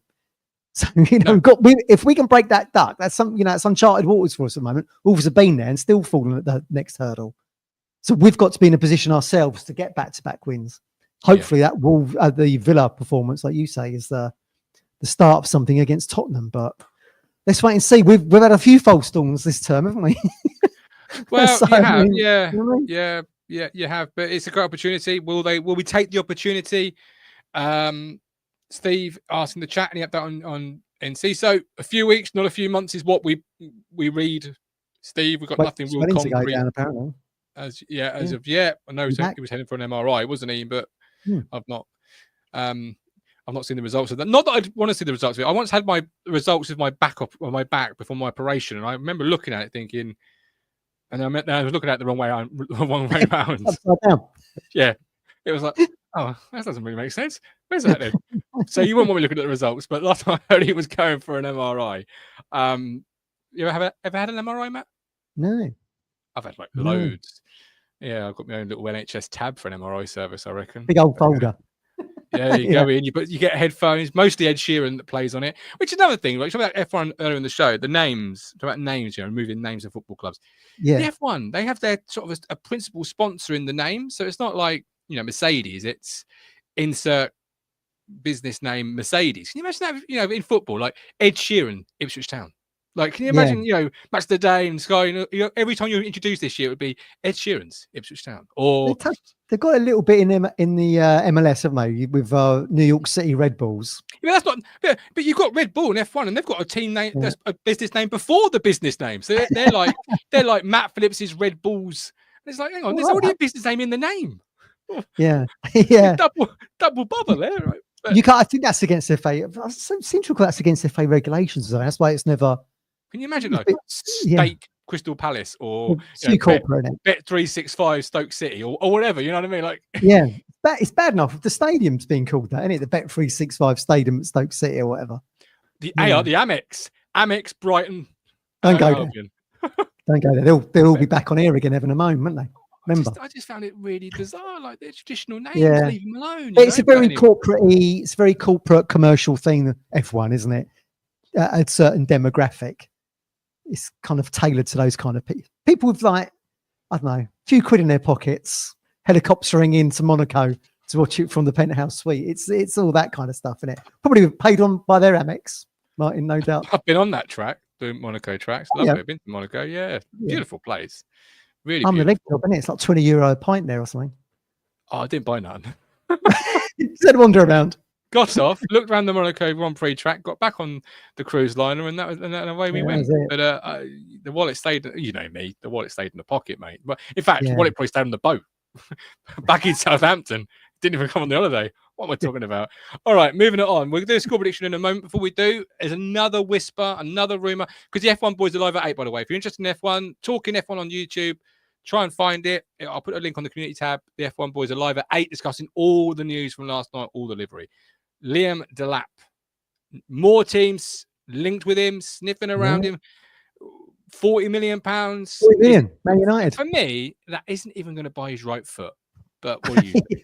So, if we can break that duck, that's it's uncharted waters for us at the moment. Wolves have been there and still fallen at the next hurdle. So we've got to be in a position ourselves to get back-to-back wins. Hopefully that the Villa performance, like you say, is the start of something against Tottenham. But let's wait and see. We've had a few false starts this term, haven't we? Well, so, you have. But it's a great opportunity. Will we take the opportunity? Steve asked in the chat, and he update on NC. So a few weeks, not a few months, is what we read. Steve, we've got nothing real concrete. Apparently. As of yet, I know he was heading for an MRI, wasn't he? But I've not seen the results of that. Not that I'd want to see the results of it. I once had my results of my back before my operation, and I remember looking at it thinking, and I was looking at it the wrong way around. Yeah, it was like, oh, that doesn't really make sense. Where's that then? So you wouldn't want me looking at the results, but last time I heard he was going for an MRI. You ever had an MRI, Matt? No. I've had loads. Yeah, I've got my own little NHS tab for an MRI service, I reckon. Big old folder. Yeah, you go in, you get headphones, mostly Ed Sheeran that plays on it, which is another thing. Like, talking about F1 earlier in the show, the names, talking about names, removing names of football clubs. Yeah. The F1, they have their sort of a principal sponsor in the name. So it's not like, Mercedes, it's insert business name Mercedes. Can you imagine that, in football, like Ed Sheeran, Ipswich Town? Like, can you imagine, Match the Day and Sky, every time you introduce this year, it would be Ed Sheeran's Ipswich Town. Or they've got a little bit in the MLS, haven't they, with New York City Red Bulls. Yeah, that's not. But you've got Red Bull and F1, and they've got a team name, that's a business name before the business name. So they're like Matt Phillips's Red Bulls. And it's like, hang on, there's already a business name in the name. Yeah. double bother there, right? But you can't. I think that's against FA. I seem to recall that's against FA regulations. That's why it's never. Can you imagine Stake Crystal Palace or Bet365 Stoke City or whatever? You know what I mean? Like, yeah, it's bad enough. The stadium's being called that, isn't it? The Bet365 Stadium at Stoke City or whatever. The Amex Brighton. Don't go there. Don't go there. They'll all be back on air again having a moan, won't they? Remember? I just found it really bizarre. Like their traditional names, leave them alone. It's a very corporate commercial thing. F1, isn't it? A certain demographic. It's kind of tailored to those kind of people with, like, I don't know, a few quid in their pockets, helicoptering into Monaco to watch it from the penthouse suite. It's all that kind of stuff, isn't it? Probably paid on by their Amex, Martin, no doubt. I've been on that track, the Monaco tracks. Lovely. I've been to Monaco. Yeah, beautiful place. Really, I'm the leg job, isn't it? It's like €20 a pint there or something. Oh, I didn't buy none. Said wander around. Got off, looked around the Monaco Grand Prix track, got back on the cruise liner, and away we went. But the wallet stayed. You know me, the wallet stayed in the pocket, mate. But in fact, the wallet probably stayed on the boat back in Southampton. Didn't even come on the holiday. What am I talking about? All right, moving it on. We'll do a score prediction in a moment. Before we do, there's another whisper, another rumour, because the F1 boys are live at 8, by the way. If you're interested in F1, Talking F1 on YouTube, try and find it. I'll put a link on the community tab. The F1 boys are live at 8, discussing all the news from last night, all the livery. Liam Delap. More teams linked with him, sniffing around him. £40 million. 40 million, Man United. For me, that isn't even going to buy his right foot. But what do you think?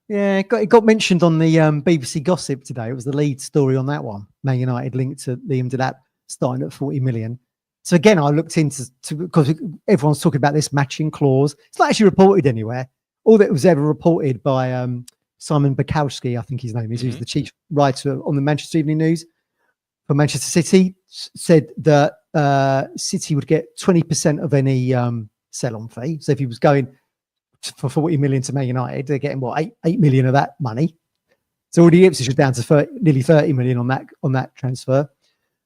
Yeah, it got mentioned on the BBC Gossip today. It was the lead story on that one. Man United linked to Liam Delap starting at 40 million. So again, I looked into because everyone's talking about this matching clause. It's not actually reported anywhere. All that was ever reported by Simon Bukowski, I think his name is, who's the chief writer on the Manchester Evening News for Manchester City, said that City would get 20% of any sell-on fee. So if he was going for 40 million to Man United, they're getting what, 8 million of that money. So already Ipswich was down to nearly 30 million on that transfer,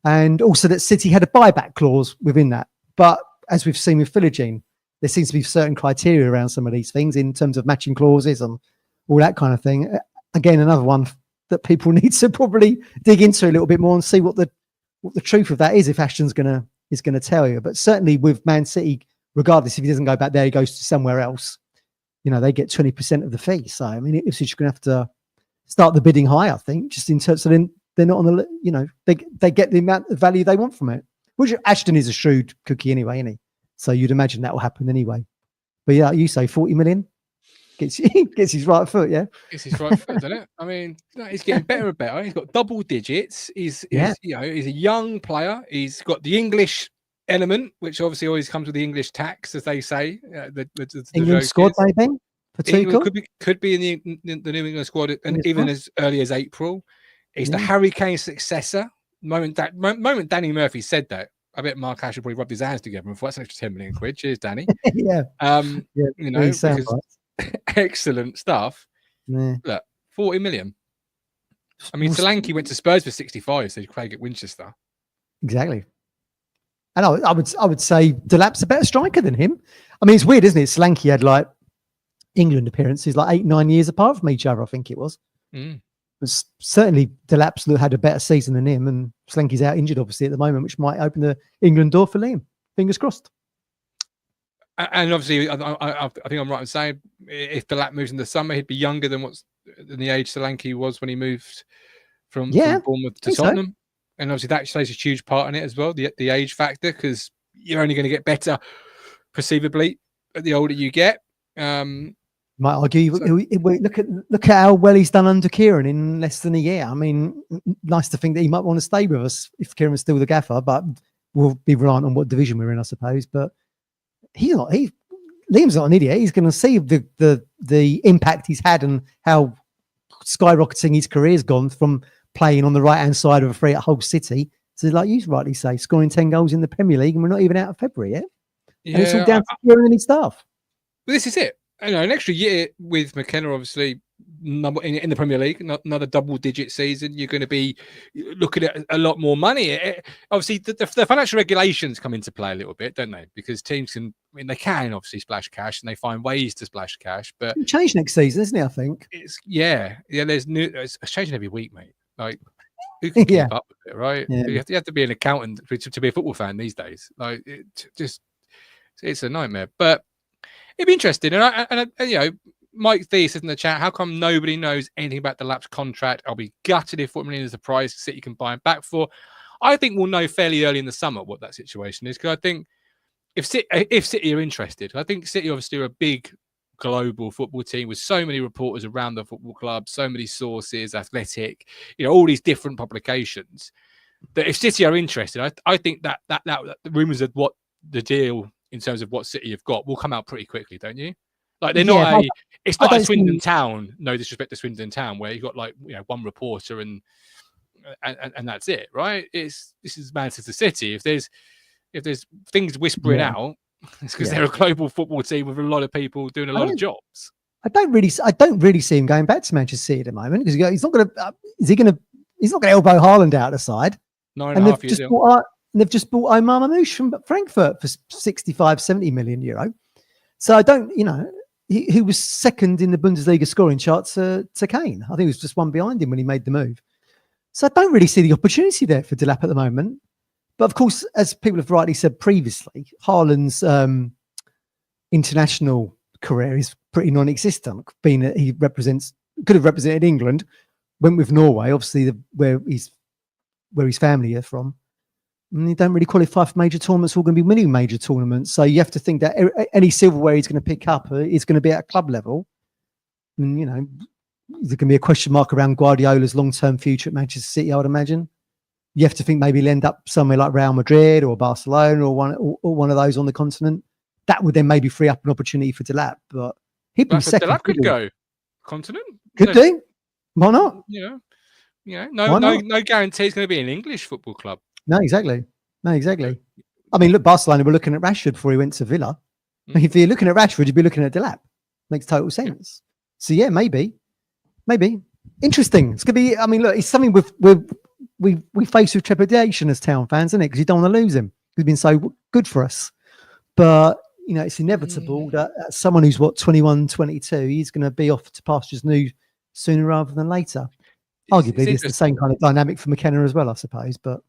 and also that City had a buyback clause within that. But as we've seen with Philogene, there seems to be certain criteria around some of these things in terms of matching clauses and all that kind of thing. Again, another one that people need to probably dig into a little bit more and see what the truth of that is, if Ashton's is gonna tell you. But certainly with Man City, regardless if he doesn't go back there, he goes to somewhere else. You know, they get 20% of the fee. So, I mean, Ipswich are going to have to start the bidding high, I think, just in terms of they're not on the, you know, they get the amount of value they want from it. Which Ashton is a shrewd cookie anyway, isn't he? So you'd imagine that will happen anyway. But yeah, you say 40 million gets his right foot, yeah? Gets his right foot, doesn't it? I mean, he's getting better and better. He's got double digits. He's you know, he's a young player. He's got the English element, which obviously always comes with the English tax, as they say. The England squad, maybe. Could be in the New England squad, and even as early as April. He's the Harry Kane successor. Moment Danny Murphy said that, I bet Mark Ashley probably rubbed his hands together and thought, that's an extra 10 million quid. Cheers, Danny. You know, because excellent stuff. Yeah. Look, 40 million. I mean, Solanke went to Spurs for 65, so Craig at Winchester. Exactly. And I would say Delap's a better striker than him. I mean, it's weird, isn't it? Solanke had like England appearances like 8-9 years apart from each other, I think it was. But certainly Delap's had a better season than him, and Solanke's out injured obviously at the moment, which might open the England door for Liam. Fingers crossed. And obviously, I think I'm right in saying if Delap moves in the summer, he'd be younger than the age Solanke was when he moved from Bournemouth to Tottenham. So. And obviously that plays a huge part in it as well, the age factor, because you're only going to get better, perceivably, the older you get. Might argue. Look at how well he's done under Kieran in less than a year. I mean, nice to think that he might want to stay with us if Kieran's still the gaffer, but we'll be reliant on what division we're in, I suppose. But Liam's not an idiot. He's going to see the impact he's had and how skyrocketing his career's gone from playing on the right-hand side of a free at Hull City. So like you rightly say, scoring 10 goals in the Premier League, and we're not even out of February yet. Yeah, and it's all down to Kieran and his staff. But this is it. You know, an extra year with McKenna, obviously, in the Premier League, another double-digit season. You're going to be looking at a lot more money. Obviously, the financial regulations come into play a little bit, don't they? Because teams they can obviously splash cash, and they find ways to splash cash. But it'll change next season, isn't it? I think it's it's changing every week, mate. Like, who can keep up with it, right? Yeah. You have to be an accountant to be a football fan these days. Like, it's a nightmare. But it'd be interesting. And you know, Mike D says in the chat, how come nobody knows anything about Delap's contract? I'll be gutted if 40 million is the price City can buy him back for. I think we'll know fairly early in the summer what that situation is, because I think if City are interested, I think City obviously are a big global football team with so many reporters around the football club, so many sources, Athletic, you know, all these different publications, that if City are interested, I think that the rumours of what the deal in terms of what City have got will come out pretty quickly, don't you? Like, they're not it's not like Swindon Town, no disrespect to Swindon Town, where you've got like, you know, one reporter and that's it, right? This is Manchester City. If there's things whispering out, it's because they're a global football team with a lot of people doing a lot of jobs. I don't really see him going back to Manchester City at the moment, because he's not going to. He's not going to elbow Haaland out of the side. 9.5 years. They've just bought Omar Mamouche from Frankfurt for 65-70 million euro. So I don't, you know, who was second in the Bundesliga scoring chart to Kane. I think he was just one behind him when he made the move. So I don't really see the opportunity there for Delap at the moment. But of course, as people have rightly said previously, Haaland's international career is pretty non-existent. Being that he could have represented England, went with Norway, obviously where his family are from. And he don't really qualify for major tournaments. We're going to be winning major tournaments, so you have to think that any silverware he's going to pick up is going to be at club level. And you know, there can be a question mark around Guardiola's long-term future at Manchester City, I would imagine. You have to think maybe he'll end up somewhere like Real Madrid or Barcelona or one of those on the continent. That would then maybe free up an opportunity for Delap. But he'd be second. Delap could go continent. Could do. Why not? You know, no guarantee it's going to be an English football club. No, exactly. I mean, look, Barcelona were looking at Rashford before he went to Villa. If you're looking at Rashford, you'd be looking at Delap. Makes total sense. So yeah, maybe. Interesting. It's gonna be. I mean, look, it's something we face with trepidation as Town fans, isn't it? Because you don't want to lose him. He's been so good for us. But you know, it's inevitable that someone who's 21, 22, he's going to be off to pastures new sooner rather than later. Arguably, it's the same kind of dynamic for McKenna as well, I suppose. But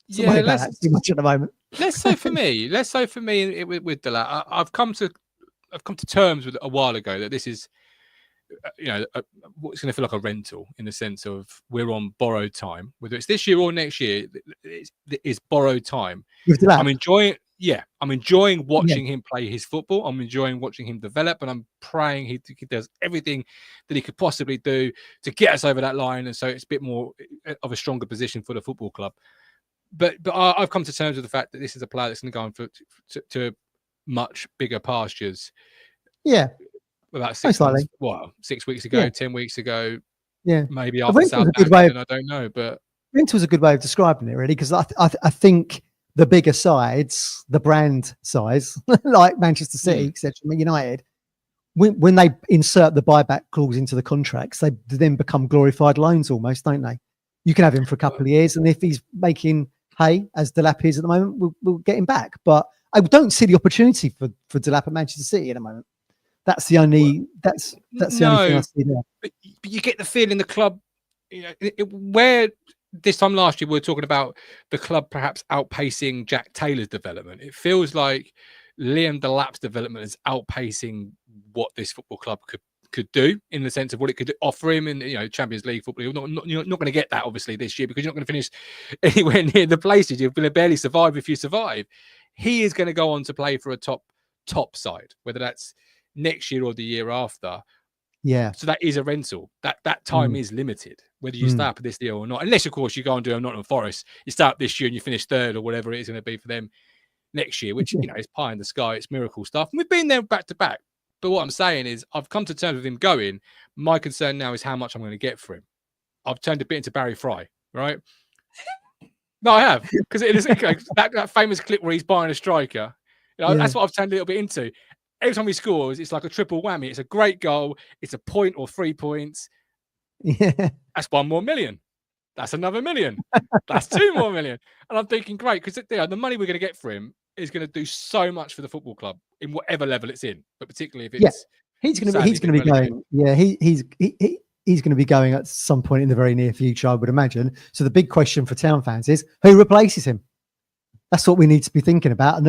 yeah, about that too much at the moment. Let's say for me with Delap, I've come to terms with it a while ago that this is, you know, what's going to feel like a rental in the sense of we're on borrowed time, whether it's this year or next year. It's borrowed time. I'm enjoying watching him play his football. I'm enjoying watching him develop, and I'm praying he does everything that he could possibly do to get us over that line, and so it's a bit more of a stronger position for the football club. But I've come to terms with the fact that this is a player that's going to go on to much bigger pastures. Yeah. About 6 months, 6 weeks ago, 10 weeks ago, maybe after Southampton, I don't know. But rental's a good way of describing it, really, because I think the bigger sides, the brand size, like Manchester City, etc., United, when they insert the buyback clause into the contracts, they then become glorified loans almost, don't they? You can have him for a couple of years, and if he's making hay, as Delap is at the moment, we'll get him back. But I don't see the opportunity for Delap at Manchester City at the moment. That's the only that's the only thing I see there. But you get the feeling the club, you know, where this time last year we were talking about the club perhaps outpacing Jack Taylor's development. It feels like Liam Delap's development is outpacing what this football club could do in the sense of what it could offer him in, you know, Champions League football. You're not going to get that obviously this year because you're not going to finish anywhere near the places. You're going to barely survive if you survive. He is going to go on to play for a top side, whether that's next year or the year after. Yeah. So that is a rental. That time is limited, whether you start up this deal or not. Unless, of course, you go and do a Nottingham Forest. You start this year and you finish third or whatever it is going to be for them next year, which, you know, is pie in the sky. It's miracle stuff. And we've been there back to back. But what I'm saying is I've come to terms with him going. My concern now is how much I'm going to get for him. I've turned a bit into Barry Fry, right? No, I have. Because it is that famous clip where he's buying a striker. You know, that's what I've turned a little bit into. Every time he scores, it's like a triple whammy. It's a great goal. It's a point or 3 points. Yeah. That's 1 more million. That's another million. That's 2 more million. And I'm thinking, great, because the money we're going to get for him is going to do so much for the football club in whatever level it's in, but particularly if it's he's going to be going. Yeah, he's going to be going at some point in the very near future, I would imagine. So the big question for Town fans is who replaces him? That's what we need to be thinking about. And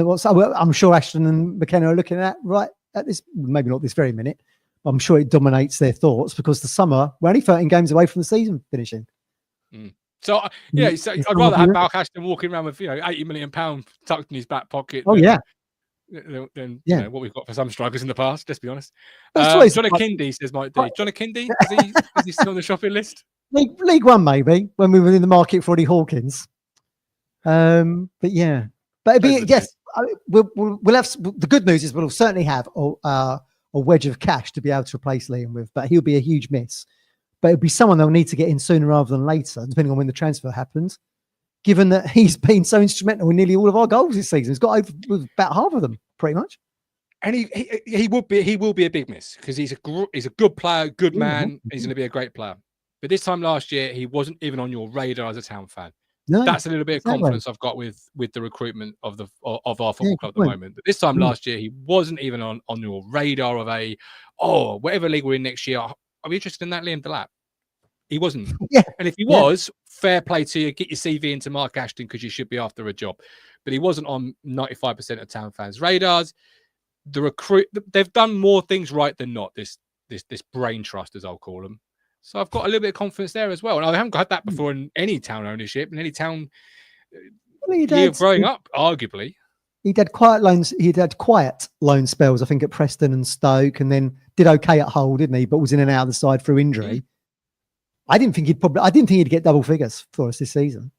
I'm sure Ashton and McKenna are looking at right at this, maybe not this very minute, but I'm sure it dominates their thoughts because the summer, we're only 13 games away from the season finishing. So, so I'd rather have Balk Ashton walking around with, £80 million tucked in his back pocket. Than you know, what we've got for some strikers in the past, let's be honest. John Akindi says Mike D. John Akindi, is he still on the shopping list? League One, maybe, when we were in the market for Eddie Hawkins. But yeah, but it'd be, we'll have the good news is we'll certainly have a wedge of cash to be able to replace Liam with, but he'll be a huge miss. But it'll be someone they'll need to get in sooner rather than later, depending on when the transfer happens. Given that he's been so instrumental in nearly all of our goals this season, he's got over about half of them, pretty much. And he will be a big miss because he's a good player, good man. He's going to be a great player. But this time last year, he wasn't even on your radar as a Town fan. No, that's a little bit of exactly. confidence I've got with the recruitment of our football club at the Good point. moment. But this time last year, he wasn't even on your radar of whatever league we're in next year. Are we interested in that, Liam Delap? He wasn't. Yeah. And if he was, fair play to you. Get your CV into Mark Ashton because you should be after a job. But he wasn't on 95% of town fans' radars. They've done more things right than not. This brain trust, as I'll call them. So I've got a little bit of confidence there as well. And I haven't had that before in any town ownership, in any town year growing up, arguably. He'd had quiet loans. He'd had quiet loan spells, I think, at Preston and Stoke, and then did okay at Hull, didn't he? But was in and out of the side through injury. I didn't think he'd get double figures for us this season.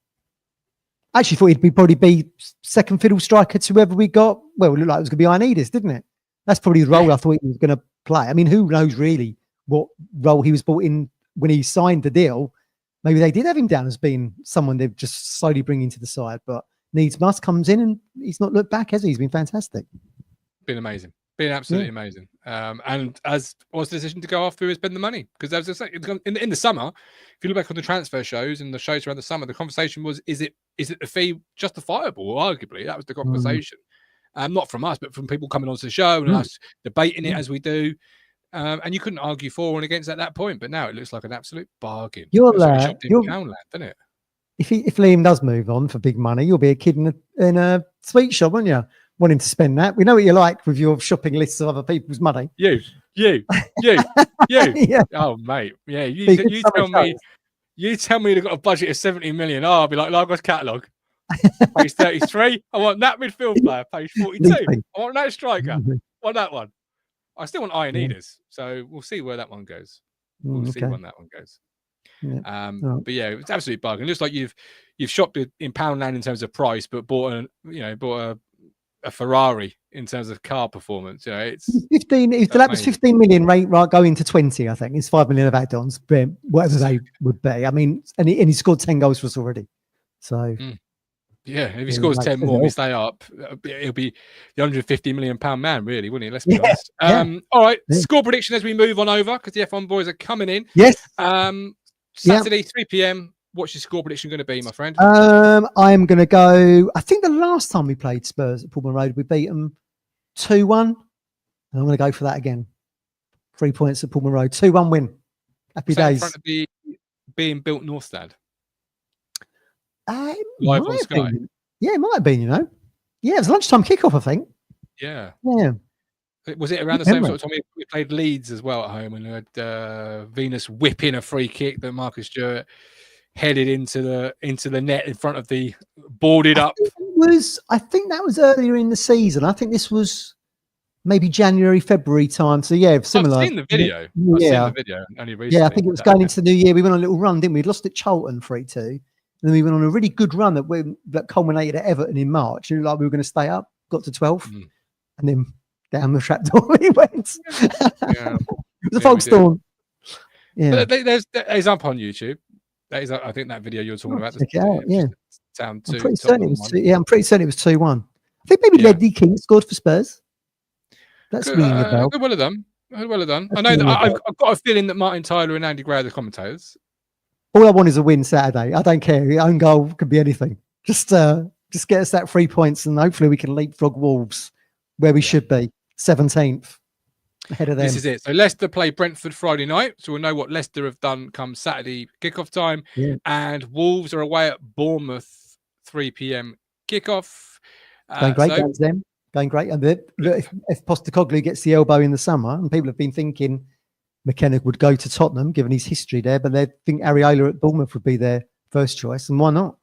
I actually thought he'd probably be second fiddle striker to whoever we got. Well, it looked like it was going to be Ioannidis, didn't it? That's probably the role I thought he was going to play. I mean, who knows really what role he was brought in when he signed the deal. Maybe they did have him down as being someone they've just slowly bringing to the side, but needs must comes in and he's not looked back, has he? He's been fantastic. Been amazing. Been absolutely amazing. And as was the decision to go after is spend the money, because there was in the summer, if you look back on the transfer shows and the shows around the summer, the conversation was, is it the fee justifiable? Or arguably, that was the conversation. Not from us, but from people coming onto the show and us debating it as we do. And you couldn't argue for and against at that point, but now it looks like an absolute bargain. You're Poundland, doesn't it? If Liam does move on for big money, you'll be a kid in a sweet shop, won't you? Wanting to spend that. We know what you like with your shopping lists of other people's money. You. Yeah. Oh, mate. Yeah, you tell me they've got a budget of 70 million. Oh, I'll be like, Lagos catalogue. Page 33. I want that midfield player. Page 42. I want that striker. I want that one. I still want Ioannidis, so we'll see where that one goes. We'll see when that one goes. But yeah, it's absolutely bargain. It looks like you've shopped in Poundland in terms of price, but bought a Ferrari in terms of car performance. It's 15. If the lap was 15 million, right, going to 20, I think it's 5 million of add-ons, whatever they would be. I mean, and he scored 10 goals for us already. So. Yeah, if he scores 10 more, we stay up. It'll be the £150 million man, really, wouldn't it? Let's be honest. All right, score prediction as we move on over, because the F1 boys are coming in. Yes. Saturday, 3 p.m. What's your score prediction going to be, my friend? I'm going to go. I think the last time we played Spurs at Pullman Road, we beat them 2-1. And I'm going to go for that again. 3 points at Pullman Road. 2-1 win. Happy days. In front of the being built Northstad. Live on Sky. Yeah, it might have been, Yeah, it was lunchtime kickoff, I think. Yeah. Yeah. Was it around the same sort of time we played Leeds as well at home, and we had Venus whipping a free kick that Marcus Stewart headed into the net in front of the boarded up? I think that was earlier in the season. I think this was maybe January, February time. So yeah, similar. I've seen the video. I've seen the video only recently. Yeah, I think it was going into the new year. We went on a little run, didn't we? We lost at Charlton 3-2. And then we went on a really good run that culminated at Everton in March. It looked like we were going to stay up, got to 12th, and then down the trapdoor we went. It was a false storm. Yeah. But there's up on YouTube. That is, I think, that video you're talking about. Check it out, yeah. I'm pretty certain it was 2-1. I think maybe Ledley King scored for Spurs. That's ringing a bell. Well done. Well done. I know that I've got a feeling that Martin Tyler and Andy Gray are the commentators. All I want is a win Saturday. I don't care. Your own goal could be anything. Just get us that 3 points, and hopefully we can leapfrog Wolves where we should be, 17th, ahead of them. This is it. So Leicester play Brentford Friday night, so we'll know what Leicester have done come Saturday kickoff time. Yeah. And Wolves are away at Bournemouth, 3 p.m. kickoff. Going great, games then. Going great. And if Postecoglou gets the elbow in the summer, and people have been thinking McKenna would go to Tottenham, given his history there, but they think Areola at Bournemouth would be their first choice, and why not?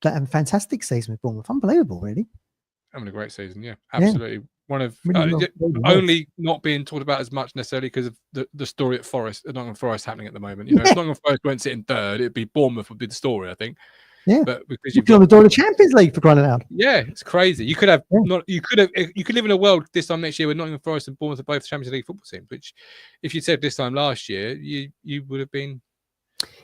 That had a fantastic season with Bournemouth. Unbelievable, really. Having a great season, yeah. Absolutely. Yeah. One of only not being talked about as much necessarily because of the story at Nottingham Forest happening at the moment. If Nottingham Forest went sitting third, it'd be Bournemouth would be the story, I think. Yeah, but because you've got the door of the Champions League, for crying out loud. Yeah, it's crazy. You could live in a world this time next year where Nottingham Forest and Bournemouth are both Champions League football teams. Which, if you'd said this time last year, you would have been.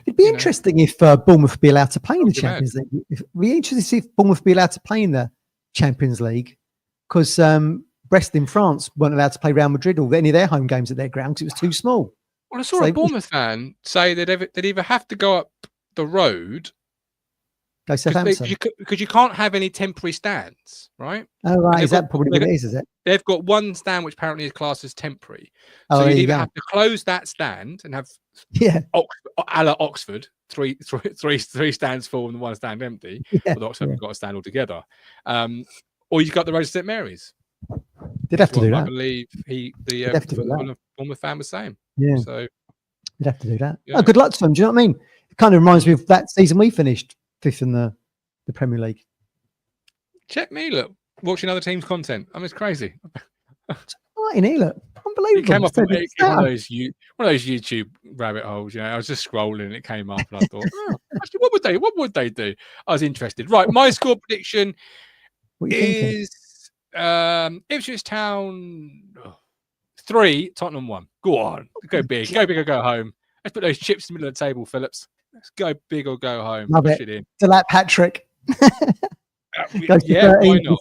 It'd be interesting if Bournemouth would be allowed to play in the Champions League. It'd be interesting to see if Bournemouth would be allowed to play in the Champions League, because Brest in France weren't allowed to play Real Madrid or any of their home games at their ground because it was too small. Well, I saw a Bournemouth fan say they'd either have to go up the road Go Southampton. Because you can't have any temporary stands, right? Oh, right. Is that probably what it is it? They've got one stand which apparently is classed as temporary. Oh, So there you you either go. have to close that stand and have a la Oxford, three stands full and one stand empty. Although Oxford haven't got a stand altogether. Or you've got the Road to St Mary's. They'd have to do that. I believe the former fan was saying. Yeah. So you'd have to do that. Yeah. Oh, good luck to them. Do you know what I mean? It kind of reminds me of that season we finished 5th in the Premier League. Check me, look, watching other teams' content. I mean, it's crazy. Right in here, look. Unbelievable. It came up on one of those YouTube rabbit holes. You know, I was just scrolling and it came up, and I thought, actually, what would they do? I was interested. Right, my score prediction is Ipswich Town 3, Tottenham 1. Go on, go big, or go home. Let's put those chips in the middle of the table, Phillips. Let's go big or go home. Love Push it. in. To like Patrick. Yeah, why not?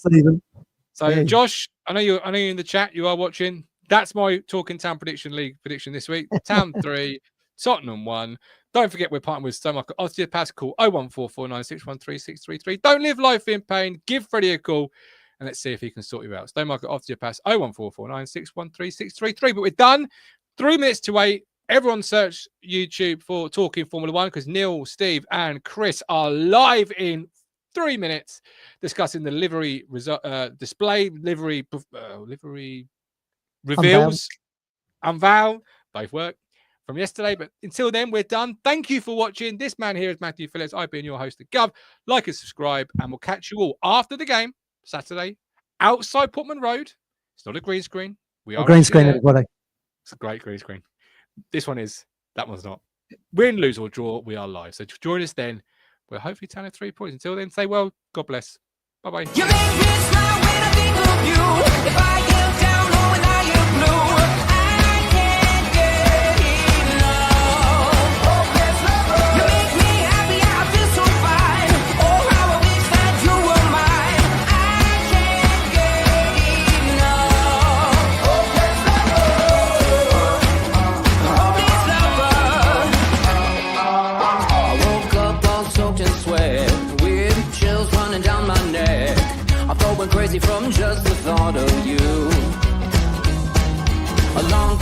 So, yeah. Josh, I know you're in the chat. You are watching. That's my Talking Town League prediction this week. Town 3, Tottenham 1. Don't forget we're partnering with Stowmarket Osteopaths. Call 01449613633. Don't live life in pain. Give Freddie a call, and let's see if he can sort you out. Stowmarket Osteopaths 01449613633. But we're done. 3 minutes to 8. Everyone search YouTube for Talking Formula One because Neil, Steve, and Chris are live in 3 minutes discussing the livery display, livery reveals, unveil, both work from yesterday. But until then, we're done. Thank you for watching. This man here is Matthew Phillips. I've been your host at Gov. Like and subscribe, and we'll catch you all after the game Saturday outside Portman Road. It's not a green screen. We are a green screen, everybody. It's a great green screen. This one is. That one's not. Win, lose, or draw, we are live. So join us then. We'll hopefully tally 3 points. Until then, say well. God bless. Bye-bye. You make me smile when I think of you. If I get down or when I am blue, I can't get enough. You make me happy, I feel so fine. Oh, how I wish that you were mine. I can't get enough. Oh, please lover. I woke up all soaked in sweat, with chills running down my neck. I felt went crazy from just the thought of you. A long